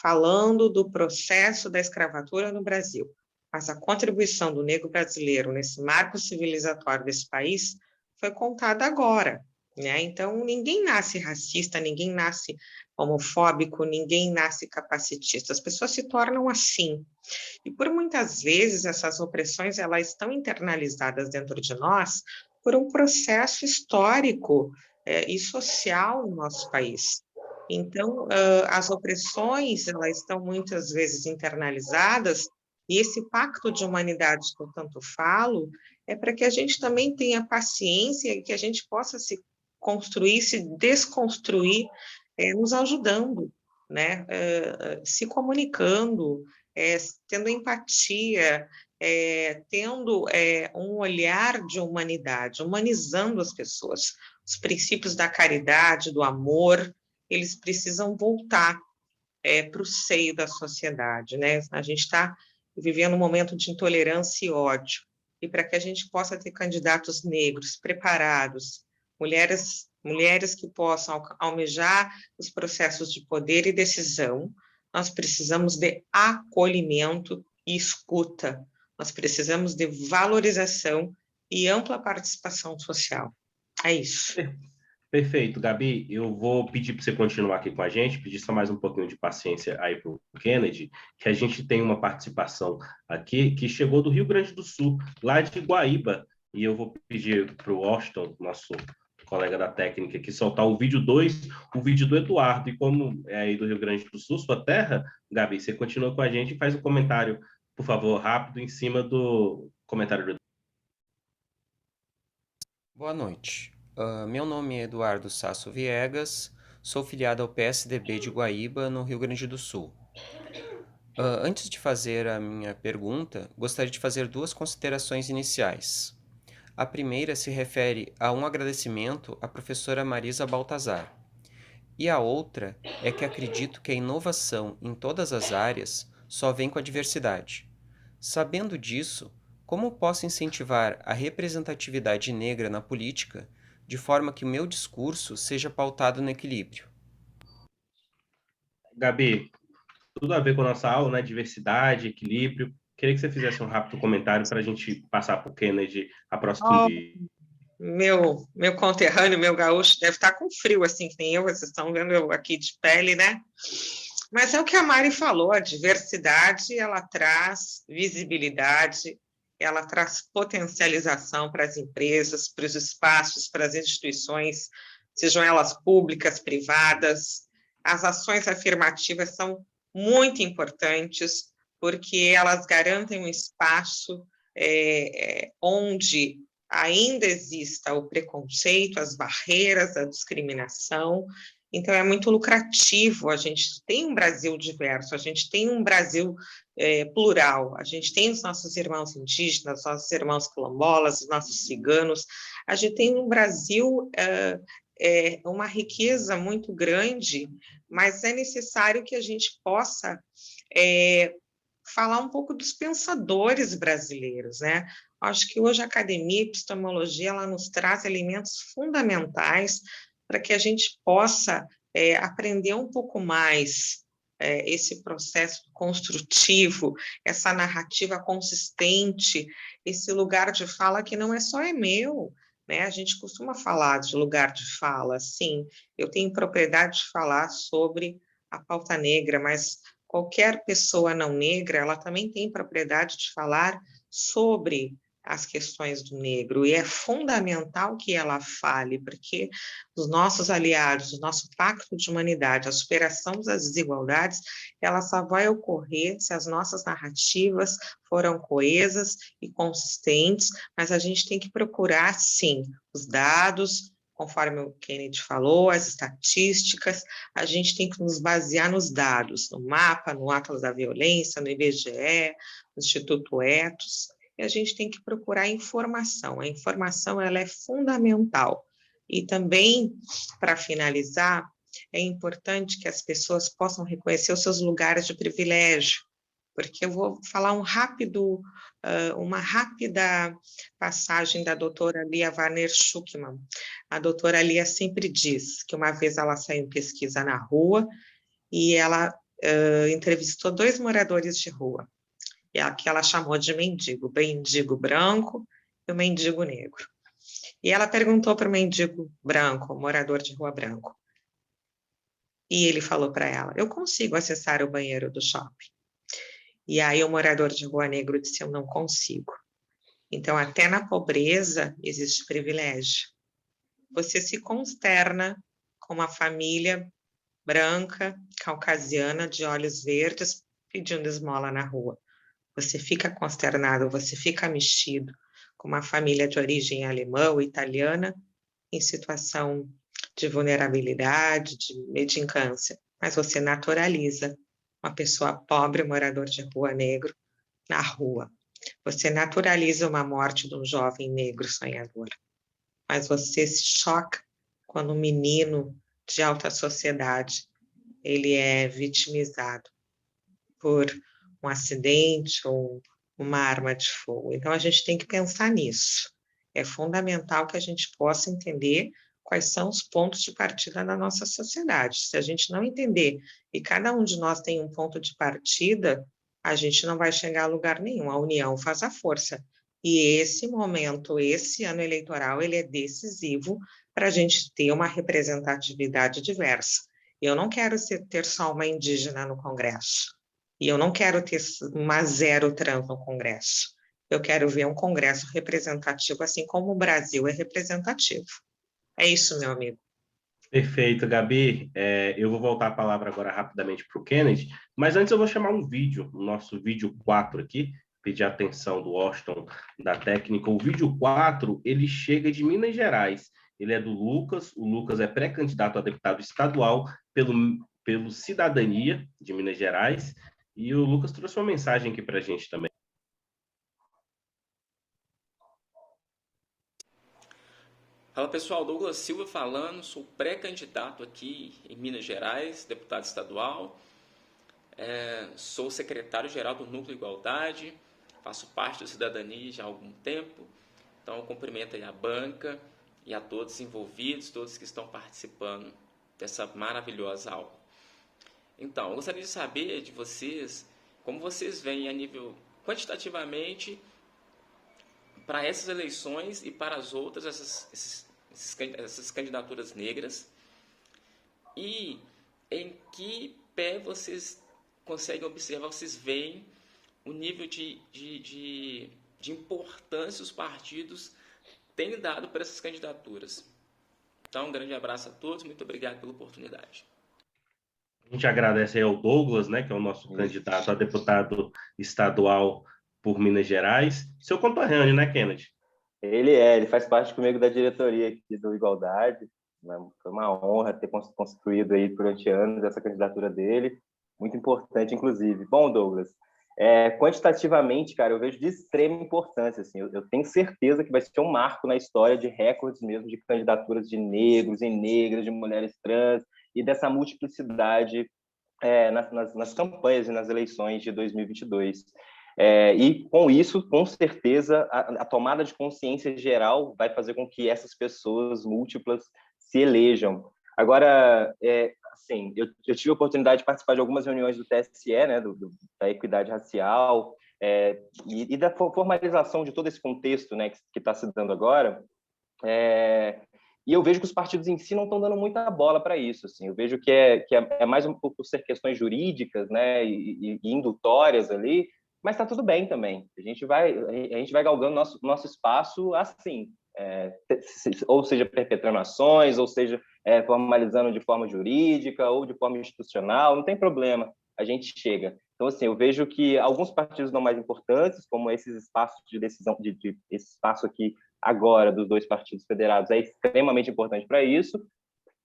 Speaker 2: falando do processo da escravatura no Brasil. Mas a contribuição do negro brasileiro nesse marco civilizatório desse país foi contada agora, né? Então, ninguém nasce racista, ninguém nasce homofóbico, ninguém nasce capacitista. As pessoas se tornam assim. E, por muitas vezes, essas opressões elas estão internalizadas dentro de nós por um processo histórico e social no nosso país. Então, as opressões elas estão muitas vezes internalizadas, e esse pacto de humanidade que eu tanto falo é para que a gente também tenha paciência e que a gente possa se construir, se desconstruir, nos ajudando, né? Se comunicando, tendo empatia, tendo um olhar de humanidade, humanizando as pessoas. Os princípios da caridade, do amor, eles precisam voltar para o seio da sociedade, né? A gente está vivendo um momento de intolerância e ódio, e para que a gente possa ter candidatos negros preparados, mulheres que possam almejar os processos de poder e decisão, nós precisamos de acolhimento e escuta, nós precisamos de valorização e ampla participação social. É isso.
Speaker 4: Perfeito, Gabi. Eu vou pedir para você continuar aqui com a gente, pedir só mais um pouquinho de paciência aí para o Kennedy, que a gente tem uma participação aqui que chegou do Rio Grande do Sul, lá de Guaíba, e eu vou pedir para o Washington, nosso colega da técnica aqui, soltar o vídeo 2, o vídeo do Eduardo. E como é aí do Rio Grande do Sul, sua terra, Gabi, você continua com a gente e faz um comentário, por favor, rápido, em cima do comentário do Eduardo.
Speaker 6: Boa noite. Meu nome é Eduardo Sasso Viegas, sou filiado ao PSDB de Guaíba, no Rio Grande do Sul. Antes de fazer a minha pergunta, gostaria de fazer 2 considerações iniciais. A primeira se refere a um agradecimento à professora Marisa Baltazar. E a outra é que acredito que a inovação em todas as áreas só vem com a diversidade. Sabendo disso, como posso incentivar a representatividade negra na política de forma que o meu discurso seja pautado no equilíbrio?
Speaker 4: Gabi, tudo a ver com a nossa aula, né? Diversidade, equilíbrio. Queria que você fizesse um rápido comentário para a gente passar para o Kennedy a próxima.
Speaker 2: Meu conterrâneo, meu gaúcho, deve estar com frio, assim, que nem eu, vocês estão vendo eu aqui de pele, né? Mas é o que a Mari falou, a diversidade, ela traz visibilidade, ela traz potencialização para as empresas, para os espaços, para as instituições, sejam elas públicas, privadas. As ações afirmativas são muito importantes, porque elas garantem um espaço onde ainda exista o preconceito, as barreiras, a discriminação. Então, é muito lucrativo. A gente tem um Brasil diverso, a gente tem um Brasil plural, a gente tem os nossos irmãos indígenas, nossos irmãos quilombolas, os nossos ciganos. A gente tem um Brasil, uma riqueza muito grande, mas é necessário que a gente possa falar um pouco dos pensadores brasileiros, né? Acho que hoje a academia, a epistemologia, ela nos traz elementos fundamentais para que a gente possa aprender um pouco mais esse processo construtivo, essa narrativa consistente, esse lugar de fala que não é só meu, né? A gente costuma falar de lugar de fala, sim, eu tenho propriedade de falar sobre a pauta negra, mas qualquer pessoa não negra, ela também tem propriedade de falar sobre as questões do negro, e é fundamental que ela fale, porque os nossos aliados, o nosso pacto de humanidade, a superação das desigualdades, ela só vai ocorrer se as nossas narrativas foram coesas e consistentes, mas a gente tem que procurar, sim, os dados, conforme o Kennedy falou, as estatísticas, a gente tem que nos basear nos dados, no mapa, no Atlas da Violência, no IBGE, no Instituto Ethos, e a gente tem que procurar informação. A informação, ela é fundamental. E também, para finalizar, é importante que as pessoas possam reconhecer os seus lugares de privilégio, porque eu vou falar uma rápida passagem da doutora Lia Warner Schuckmann. A doutora Lia sempre diz que uma vez ela saiu em pesquisa na rua e ela entrevistou 2 moradores de rua, que ela chamou de mendigo, o mendigo branco e o mendigo negro. E ela perguntou para o mendigo branco, o morador de rua branco, e ele falou para ela: eu consigo acessar o banheiro do shopping. E aí o morador de rua negro disse: eu não consigo. Então, até na pobreza existe privilégio. Você se consterna com uma família branca, caucasiana, de olhos verdes, pedindo esmola na rua. Você fica consternado, você fica mexido com uma família de origem alemã ou italiana em situação de vulnerabilidade, de mendicância, mas você naturaliza uma pessoa pobre, morador de rua negro, na rua. Você naturaliza uma morte de um jovem negro sonhador, mas você se choca quando um menino de alta sociedade ele é vitimizado por um acidente ou uma arma de fogo. Então, a gente tem que pensar nisso. É fundamental que a gente possa entender quais são os pontos de partida da nossa sociedade. Se a gente não entender e cada um de nós tem um ponto de partida, a gente não vai chegar a lugar nenhum. A união faz a força. E esse momento, esse ano eleitoral, ele é decisivo para a gente ter uma representatividade diversa. Eu não quero ter só uma indígena no Congresso. E eu não quero ter uma zero trans no Congresso. Eu quero ver um Congresso representativo, assim como o Brasil é representativo. É isso, meu amigo.
Speaker 4: Perfeito, Gabi. Eu vou voltar a palavra agora rapidamente para o Kennedy, mas antes eu vou chamar um vídeo, o nosso vídeo 4 aqui, pedir a atenção do Washington, da técnica. O vídeo 4, ele chega de Minas Gerais. Ele é do Lucas. O Lucas é pré-candidato a deputado estadual pelo Cidadania de Minas Gerais. E o Lucas trouxe uma mensagem aqui para a gente também.
Speaker 6: Fala pessoal, Douglas Silva falando, sou pré-candidato aqui em Minas Gerais, deputado estadual, sou secretário-geral do Núcleo Igualdade, faço parte do Cidadania já há algum tempo, então eu cumprimento aí a banca e a todos os envolvidos, todos que estão participando dessa maravilhosa aula. Então, eu gostaria de saber de vocês, como vocês veem a nível quantitativamente para essas eleições e para as outras, essas candidaturas negras, e em que pé vocês conseguem observar, vocês veem o nível de importância os partidos têm dado para essas candidaturas. Então, um grande abraço a todos, muito obrigado pela oportunidade.
Speaker 4: A gente agradece aí ao Douglas, né, que é o nosso candidato a deputado estadual por Minas Gerais. Seu conterrâneo, né, Kennedy?
Speaker 3: Ele faz parte comigo da diretoria aqui do Igualdade. Foi uma honra ter construído aí durante anos essa candidatura dele, muito importante, inclusive. Bom, Douglas, quantitativamente, cara, eu vejo de extrema importância. Assim, eu tenho certeza que vai ser um marco na história de recordes mesmo de candidaturas de negros e negras, de mulheres trans e dessa multiplicidade nas campanhas e nas eleições de 2022. E com isso, com certeza, a tomada de consciência geral vai fazer com que essas pessoas múltiplas se elejam. Agora, assim, eu tive a oportunidade de participar de algumas reuniões do TSE, né, da equidade racial, e da formalização de todo esse contexto, né, que está se dando agora. E eu vejo que os partidos em si não estão dando muita bola para isso. Assim. Eu vejo que é mais um pouco por ser questões jurídicas, né, e indutórias ali, mas está tudo bem também. A gente vai galgando nosso espaço assim, ou seja, perpetrando ações, ou seja, formalizando de forma jurídica ou de forma institucional, não tem problema, a gente chega. Então, assim, eu vejo que alguns partidos não mais importantes, como esses espaços de decisão, esse espaço aqui agora dos dois partidos federados é extremamente importante para isso,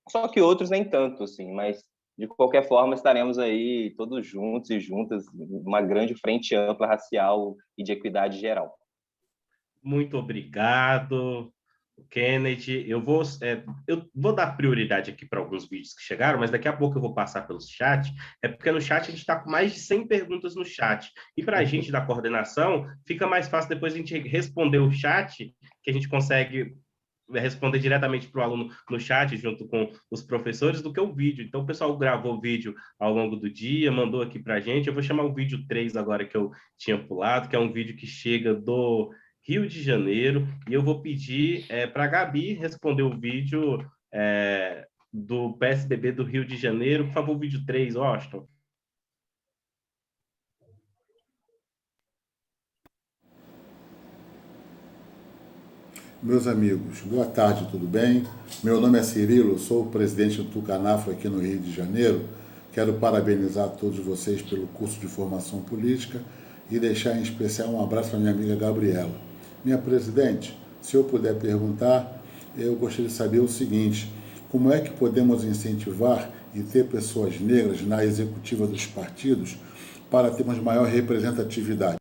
Speaker 3: só que outros nem tanto, assim, mas de qualquer forma estaremos aí todos juntos e juntas, uma grande frente ampla racial e de equidade geral.
Speaker 4: Muito obrigado, Kennedy. Eu vou dar prioridade aqui para alguns vídeos que chegaram, mas daqui a pouco eu vou passar pelo chat. É porque no chat a gente está com mais de 100 perguntas no chat. E para a gente da coordenação, fica mais fácil depois a gente responder o chat, que a gente consegue responder diretamente para o aluno no chat, junto com os professores, do que o vídeo. Então, o pessoal gravou o vídeo ao longo do dia, mandou aqui para a gente. Eu vou chamar o vídeo 3 agora, que eu tinha pulado, que é um vídeo que chega do Rio de Janeiro, e eu vou pedir para a Gabi responder o vídeo do PSDB do Rio de Janeiro. Por favor, vídeo 3, Washington.
Speaker 7: Meus amigos, boa tarde, tudo bem? Meu nome é Cirilo, sou o presidente do Tucanafro aqui no Rio de Janeiro. Quero parabenizar todos vocês pelo curso de formação política e deixar em especial um abraço para minha amiga Gabriela. Minha presidente, se eu puder perguntar, eu gostaria de saber o seguinte: como é que podemos incentivar e ter pessoas negras na executiva dos partidos para termos maior representatividade?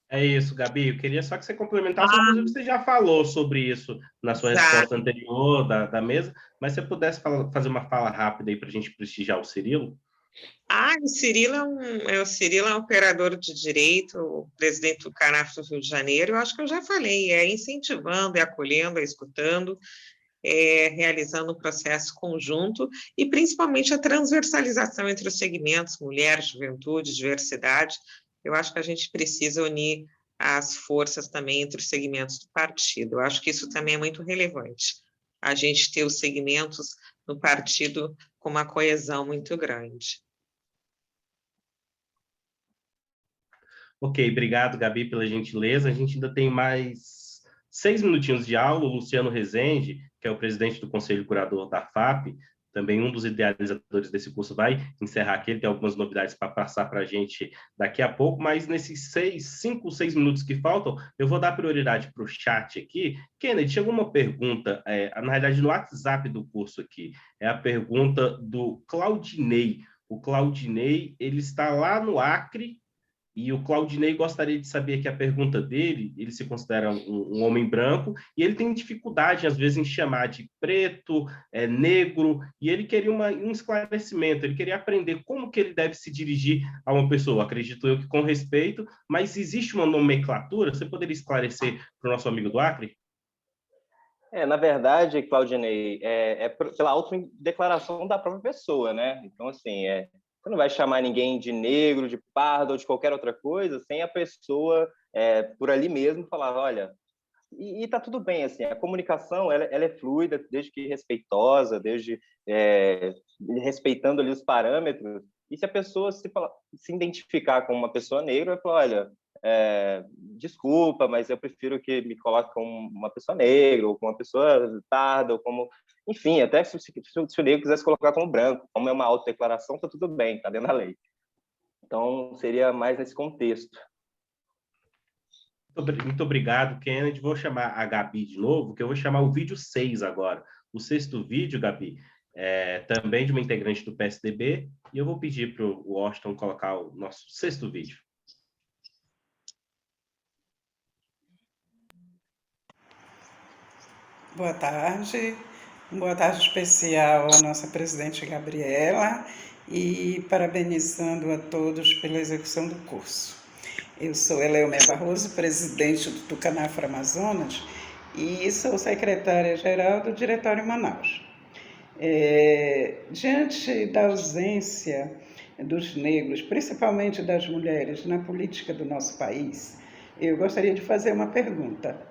Speaker 4: É isso, Gabi. Eu queria só que você complementasse, inclusive você já falou sobre isso na sua resposta anterior da mesa, mas se você pudesse fazer uma fala rápida aí para a gente prestigiar o Cirilo.
Speaker 2: O Cirilo o Cirilo é um operador de direito, o presidente do CANAF do Rio de Janeiro. Eu acho que eu já falei, incentivando, acolhendo, escutando, realizando um processo conjunto e principalmente a transversalização entre os segmentos, mulher, juventude, diversidade. Eu acho que a gente precisa unir as forças também entre os segmentos do partido. Eu acho que isso também é muito relevante, a gente ter os segmentos no partido com uma coesão muito grande.
Speaker 4: Ok, obrigado, Gabi, pela gentileza. A gente ainda tem mais 6 minutinhos de aula, o Luciano Rezende, que é o presidente do Conselho Curador da FAP, também um dos idealizadores desse curso, vai encerrar aqui. Ele tem algumas novidades para passar para a gente daqui a pouco, mas nesses 5, 6 minutos que faltam, eu vou dar prioridade para o chat aqui. Kennedy, chegou uma pergunta, na realidade, no WhatsApp do curso aqui, é a pergunta do Claudinei. O Claudinei, ele está lá no Acre, e o Claudinei gostaria de saber que a pergunta dele, ele se considera um homem branco, e ele tem dificuldade, às vezes, em chamar de preto, negro, e ele queria um esclarecimento, ele queria aprender como que ele deve se dirigir a uma pessoa, acredito eu que com respeito, mas existe uma nomenclatura? Você poderia esclarecer para o nosso amigo do Acre?
Speaker 3: Na verdade, Claudinei, pela autodeclaração da própria pessoa, né? Então, assim, você não vai chamar ninguém de negro, de pardo ou de qualquer outra coisa sem a pessoa, por ali mesmo, falar, olha... E tá tudo bem, assim, a comunicação, ela é fluida, desde que respeitosa, desde respeitando ali os parâmetros. E se a pessoa se identificar como uma pessoa negra, vai falar, olha, desculpa, mas eu prefiro que me coloque como uma pessoa negra, ou como uma pessoa parda, ou como... Enfim, até se o negro quisesse colocar como branco, como é uma autodeclaração, tá tudo bem, tá dentro da lei. Então, seria mais nesse contexto.
Speaker 4: Muito obrigado, Kennedy. Vou chamar a Gabi de novo, que eu vou chamar o vídeo 6 agora. O 6º vídeo, Gabi, também de uma integrante do PSDB, e eu vou pedir para o Washington colocar o nosso 6º vídeo.
Speaker 8: Boa tarde. Boa tarde especial à nossa presidente Gabriela e parabenizando a todos pela execução do curso. Eu sou Eleomé Barroso, presidente do Tucanafra Amazonas e sou secretária-geral do Diretório Manaus. Diante da ausência dos negros, principalmente das mulheres, na política do nosso país, eu gostaria de fazer uma pergunta.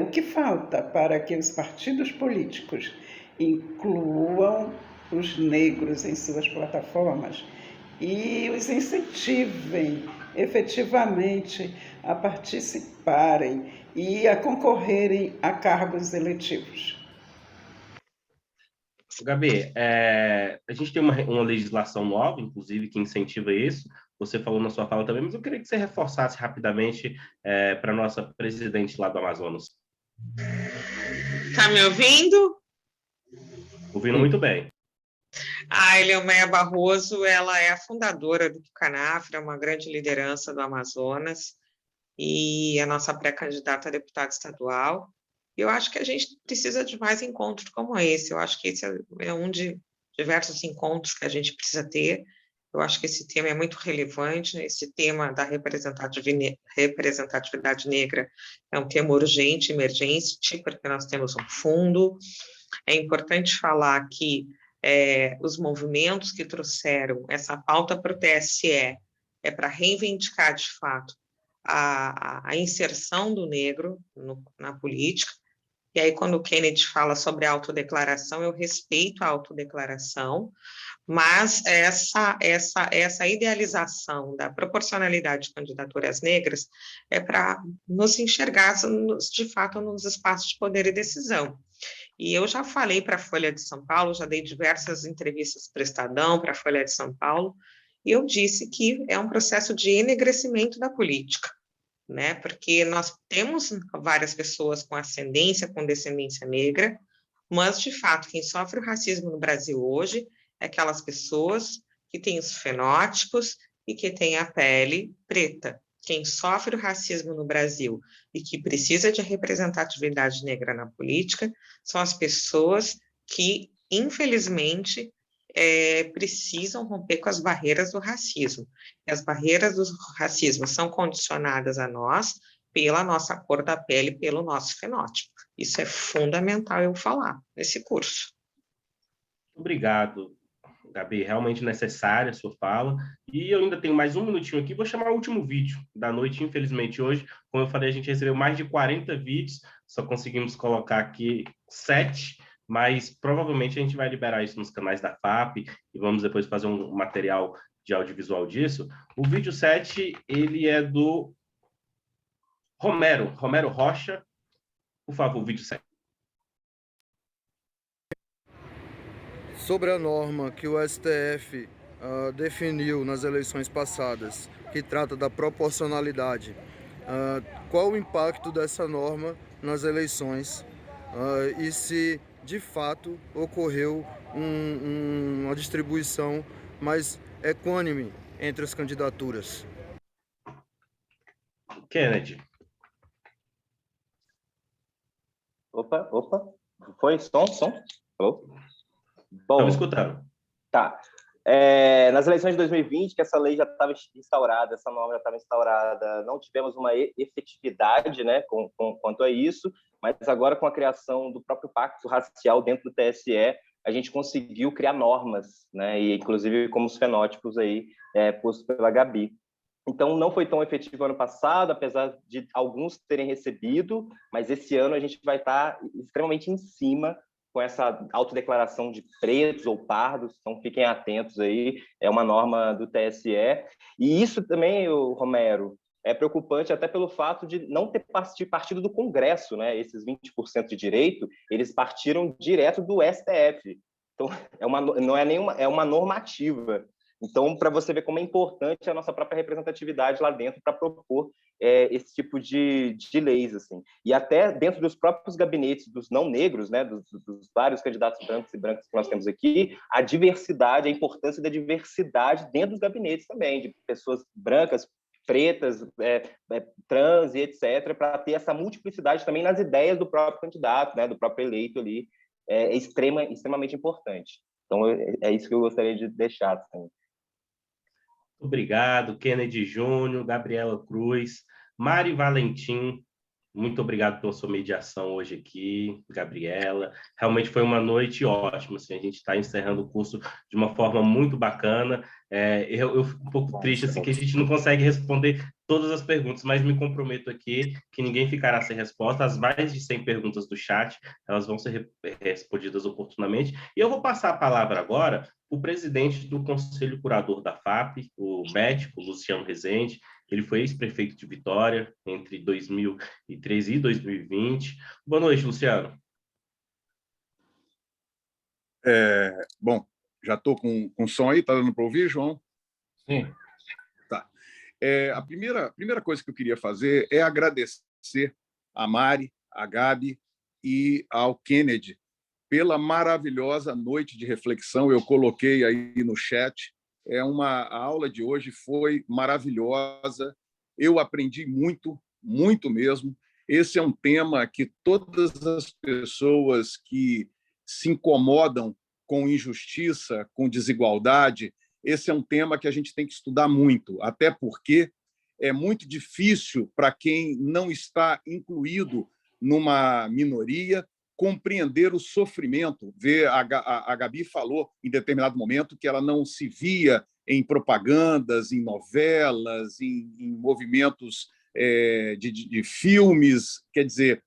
Speaker 8: O que falta para que os partidos políticos incluam os negros em suas plataformas e os incentivem efetivamente a participarem e a concorrerem a cargos eletivos?
Speaker 4: Gabi, a gente tem uma legislação nova, inclusive, que incentiva isso. Você falou na sua fala também, mas eu queria que você reforçasse rapidamente para a nossa presidente lá do Amazonas.
Speaker 2: Está me ouvindo?
Speaker 4: Ouvindo muito bem.
Speaker 2: A Eleomé Barroso, ela é a fundadora do Tucanafra, uma grande liderança do Amazonas, e a nossa pré-candidata a deputada estadual. Eu acho que a gente precisa de mais encontros como esse. Eu acho que esse é um de diversos encontros que a gente precisa ter. Eu acho que esse tema é muito relevante. Esse tema da representatividade negra é um tema urgente, emergente, porque nós temos um fundo. É importante falar que os movimentos que trouxeram essa pauta para o TSE é para reivindicar, de fato, a inserção do negro na política. E aí, quando o Kennedy fala sobre a autodeclaração, eu respeito a autodeclaração, mas essa idealização da proporcionalidade de candidaturas negras é para nos enxergar, de fato, nos espaços de poder e decisão. E eu já falei para a Folha de São Paulo, já dei diversas entrevistas para o Estadão, para a Folha de São Paulo, e eu disse que é um processo de enegrecimento da política, né? Porque nós temos várias pessoas com ascendência, com descendência negra, mas, de fato, quem sofre o racismo no Brasil hoje é aquelas pessoas que têm os fenótipos e que têm a pele preta. Quem sofre o racismo no Brasil e que precisa de representatividade negra na política são as pessoas que, infelizmente, precisam romper com as barreiras do racismo. E as barreiras do racismo são condicionadas a nós pela nossa cor da pele, pelo nosso fenótipo. Isso é fundamental eu falar nesse curso.
Speaker 4: Obrigado, Gabi. Realmente necessária a sua fala. E eu ainda tenho mais um minutinho aqui. Vou chamar o último vídeo da noite, infelizmente, hoje. Como eu falei, a gente recebeu mais de 40 vídeos, só conseguimos colocar aqui 7, mas provavelmente a gente vai liberar isso nos canais da FAP e vamos depois fazer um material de audiovisual disso. O vídeo 7, ele é do Romero Rocha, Por favor, vídeo 7.
Speaker 9: Sobre a norma que o STF definiu nas eleições passadas, que trata da proporcionalidade, qual o impacto dessa norma nas eleições e se de fato ocorreu uma distribuição mais equânime entre as candidaturas?
Speaker 4: Kennedy.
Speaker 3: Opa. Foi? Som? Alô? Bom,
Speaker 4: Estamos escutando.
Speaker 3: Tá. Nas eleições de 2020, que essa lei já estava instaurada, essa norma já estava instaurada, não tivemos uma efetividade, né, quanto a isso, mas agora com a criação do próprio pacto racial dentro do TSE, a gente conseguiu criar normas, né, e inclusive como os fenótipos aí postos pela Gabi. Então, não foi tão efetivo ano passado, apesar de alguns terem recebido, mas esse ano a gente vai estar extremamente em cima com essa autodeclaração de pretos ou pardos, então fiquem atentos aí, é uma norma do TSE. E isso também, Romero, é preocupante até pelo fato de não ter partido do Congresso, né? Esses 20% de direito, eles partiram direto do STF. Então, não é nenhuma, é uma normativa. Então, para você ver como é importante a nossa própria representatividade lá dentro para propor esse tipo de leis, assim. E até dentro dos próprios gabinetes dos não negros, né, dos vários candidatos brancos e brancas que nós temos aqui, a diversidade, a importância da diversidade dentro dos gabinetes também, de pessoas brancas, pretas, trans e etc., para ter essa multiplicidade também nas ideias do próprio candidato, né, do próprio eleito ali, extremamente importante. Então, é isso que eu gostaria de deixar também.
Speaker 4: Obrigado, Kennedy Júnior, Gabriela Cruz, Mari Valentim, muito obrigado pela sua mediação hoje aqui, Gabriela. Realmente foi uma noite ótima, assim, a gente está encerrando o curso de uma forma muito bacana. Eu fico um pouco triste assim, que a gente não consegue responder todas as perguntas, mas me comprometo aqui que ninguém ficará sem resposta. As mais de 100 perguntas do chat, elas vão ser respondidas oportunamente. E eu vou passar a palavra agora para o presidente do Conselho Curador da FAP, o médico Luciano Rezende. Ele foi ex-prefeito de Vitória entre 2013 e 2020. Boa noite, Luciano.
Speaker 10: Bom, já estou com som aí, está dando para ouvir, João?
Speaker 11: Sim.
Speaker 10: Tá. A primeira coisa que eu queria fazer é agradecer a Mari, a Gabi e ao Kennedy pela maravilhosa noite de reflexão. Eu coloquei aí no chat. A aula de hoje foi maravilhosa. Eu aprendi muito, muito mesmo. Esse é um tema que todas as pessoas que se incomodam com injustiça, com desigualdade, esse é um tema que a gente tem que estudar muito, até porque é muito difícil para quem não está incluído numa minoria compreender o sofrimento. A Gabi falou em determinado momento que ela não se via em propagandas, em novelas, em movimentos de filmes. Quer dizer,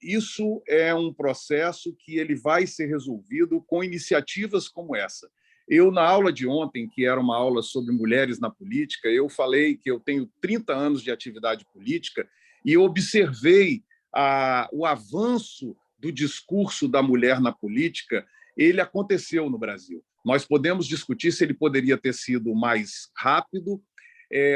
Speaker 10: isso é um processo que ele vai ser resolvido com iniciativas como essa. Eu, na aula de ontem, que era uma aula sobre mulheres na política, eu falei que eu tenho 30 anos de atividade política e observei o avanço do discurso da mulher na política. Ele aconteceu no Brasil. Nós podemos discutir se ele poderia ter sido mais rápido,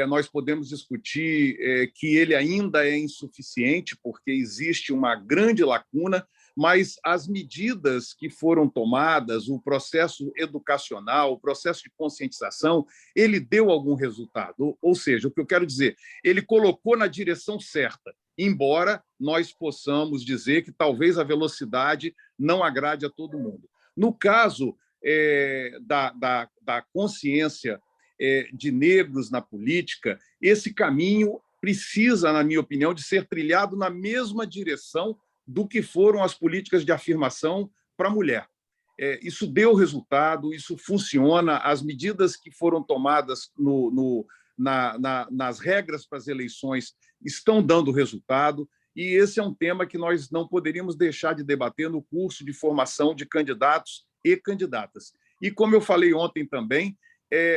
Speaker 10: nós podemos discutir que ele ainda é insuficiente, porque existe uma grande lacuna, mas as medidas que foram tomadas, o processo educacional, o processo de conscientização, ele deu algum resultado. Ou seja, o que eu quero dizer, ele colocou na direção certa, embora nós possamos dizer que talvez a velocidade não agrade a todo mundo. No caso da consciência de negros na política, esse caminho precisa, na minha opinião, de ser trilhado na mesma direção do que foram as políticas de afirmação para a mulher. Isso deu resultado, isso funciona, as medidas que foram tomadas nas regras para as eleições estão dando resultado, e esse é um tema que nós não poderíamos deixar de debater no curso de formação de candidatos e candidatas. E, como eu falei ontem também,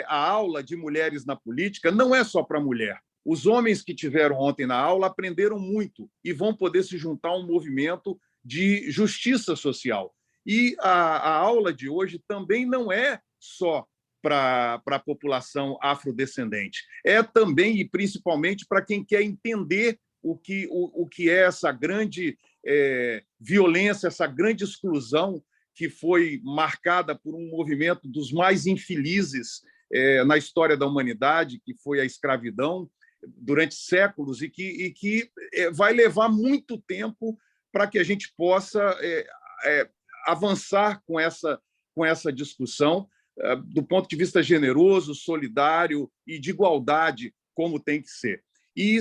Speaker 10: a aula de mulheres na política não é só para mulher, Os homens que tiveram ontem na aula aprenderam muito e vão poder se juntar a um movimento de justiça social. E a aula de hoje também não é só para a população afrodescendente, é também e principalmente para quem quer entender o que é essa grande violência, essa grande exclusão que foi marcada por um movimento dos mais infelizes na história da humanidade, que foi a escravidão, durante séculos, e que vai levar muito tempo para que a gente possa avançar com essa discussão do ponto de vista generoso, solidário e de igualdade, como tem que ser. E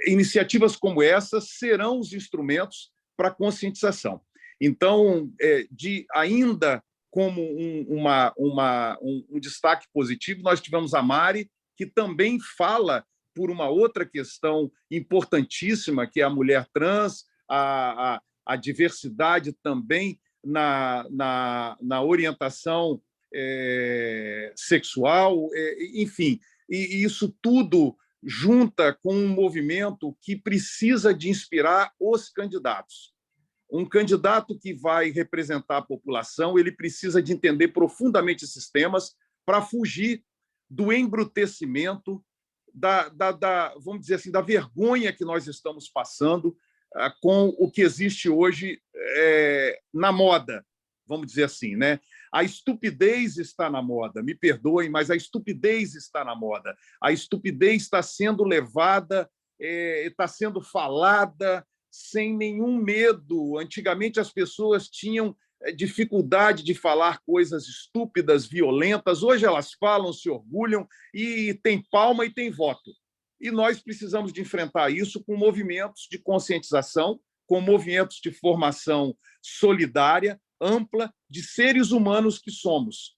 Speaker 10: iniciativas como essas serão os instrumentos para a conscientização. Então, ainda como um destaque positivo, nós tivemos a Mari, que também fala por uma outra questão importantíssima, que é a mulher trans, a diversidade também na orientação sexual, enfim, e isso tudo junta com um movimento que precisa de inspirar os candidatos. Um candidato que vai representar a população, ele precisa de entender profundamente esses temas para fugir do embrutecimento, vamos dizer assim, da vergonha que nós estamos passando com o que existe hoje na moda, vamos dizer assim, né? A estupidez está na moda, me perdoem, mas a estupidez está na moda. A estupidez está sendo levada, está sendo falada sem nenhum medo. Antigamente as pessoas tinham dificuldade de falar coisas estúpidas, violentas. Hoje elas falam, se orgulham e tem palma e tem voto. E nós precisamos de enfrentar isso com movimentos de conscientização, com movimentos de formação solidária, ampla, de seres humanos que somos.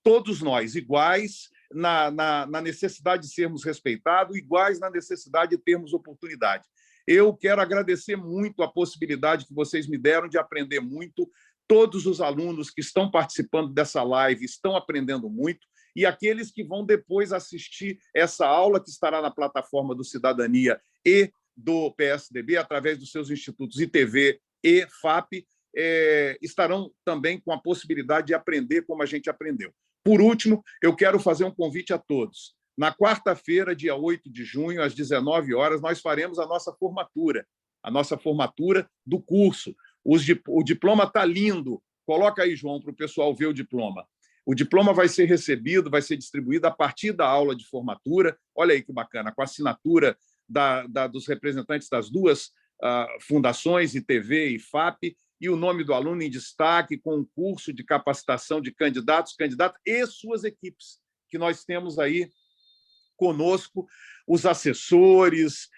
Speaker 10: Todos nós, iguais na necessidade de sermos respeitados, iguais na necessidade de termos oportunidade. Eu quero agradecer muito a possibilidade que vocês me deram de aprender muito. Todos os alunos que estão participando dessa live estão aprendendo muito, e aqueles que vão depois assistir essa aula, que estará na plataforma do Cidadania e do PSDB, através dos seus institutos ITV e FAP, estarão também com a possibilidade de aprender como a gente aprendeu. Por último, eu quero fazer um convite a todos. Na quarta-feira, dia 8 de junho, às 19 horas, nós faremos a nossa formatura do curso. O diploma está lindo. Coloca aí, João, para o pessoal ver o diploma. O diploma vai ser recebido, vai ser distribuído a partir da aula de formatura. Olha aí que bacana, com a assinatura dos representantes das duas fundações, ITV e FAP, e o nome do aluno em destaque, com um curso de capacitação de candidatas e suas equipes, que nós temos aí conosco, os assessores,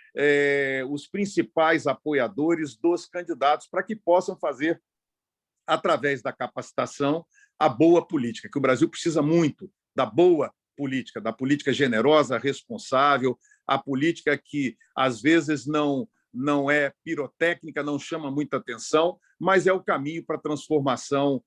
Speaker 10: os principais apoiadores dos candidatos, para que possam fazer, através da capacitação, a boa política, que o Brasil precisa muito da boa política, da política generosa, responsável, a política que, às vezes, não é pirotécnica, não chama muita atenção, mas é o caminho para a transformação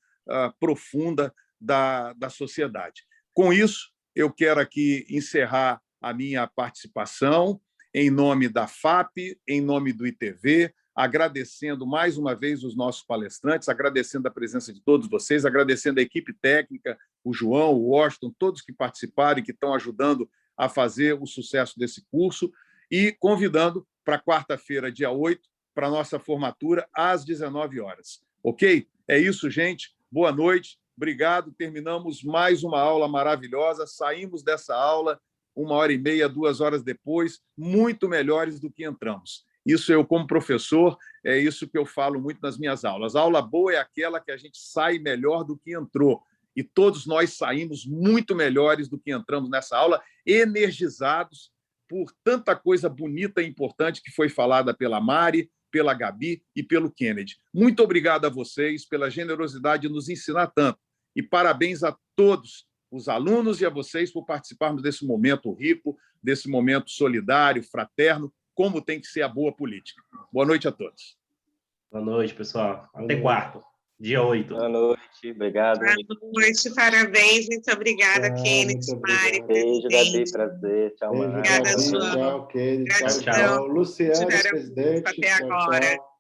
Speaker 10: profunda da sociedade. Com isso, eu quero aqui encerrar a minha participação em nome da FAP, em nome do ITV, agradecendo mais uma vez os nossos palestrantes, agradecendo a presença de todos vocês, agradecendo a equipe técnica, o João, o Washington, todos que participaram e que estão ajudando a fazer o sucesso desse curso, e convidando para quarta-feira, dia 8, para a nossa formatura, às 19 horas. Ok? É isso, gente. Boa noite. Obrigado. Terminamos mais uma aula maravilhosa. Saímos dessa aula 1h30, 2 horas depois, muito melhores do que entramos. Isso eu, como professor, é isso que eu falo muito nas minhas aulas. A aula boa é aquela que a gente sai melhor do que entrou. E todos nós saímos muito melhores do que entramos nessa aula, energizados por tanta coisa bonita e importante que foi falada pela Mari, pela Gabi e pelo Kennedy. Muito obrigado a vocês pela generosidade de nos ensinar tanto. E parabéns a todos os alunos e a vocês por participarmos desse momento rico, desse momento solidário, fraterno, como tem que ser a boa política. Boa noite a todos.
Speaker 4: Boa noite, pessoal. Até quarta. Dia 8.
Speaker 3: Boa noite, obrigado.
Speaker 2: Boa noite, parabéns, muito obrigada, Kenneth,
Speaker 1: muito
Speaker 2: Mari,
Speaker 1: obrigado.
Speaker 3: Beijo, Gabi,
Speaker 2: presidente.
Speaker 3: prazer. Tchau,
Speaker 1: Beijo,
Speaker 3: Mari.
Speaker 2: Obrigada,
Speaker 1: Gabi.
Speaker 2: João.
Speaker 1: Tchau, Kennedy. Tchau,
Speaker 2: Gratidão.
Speaker 1: tchau. Luciano,
Speaker 2: Tiveram
Speaker 1: presidente.
Speaker 2: até
Speaker 1: Tchau,
Speaker 2: agora.
Speaker 1: tchau.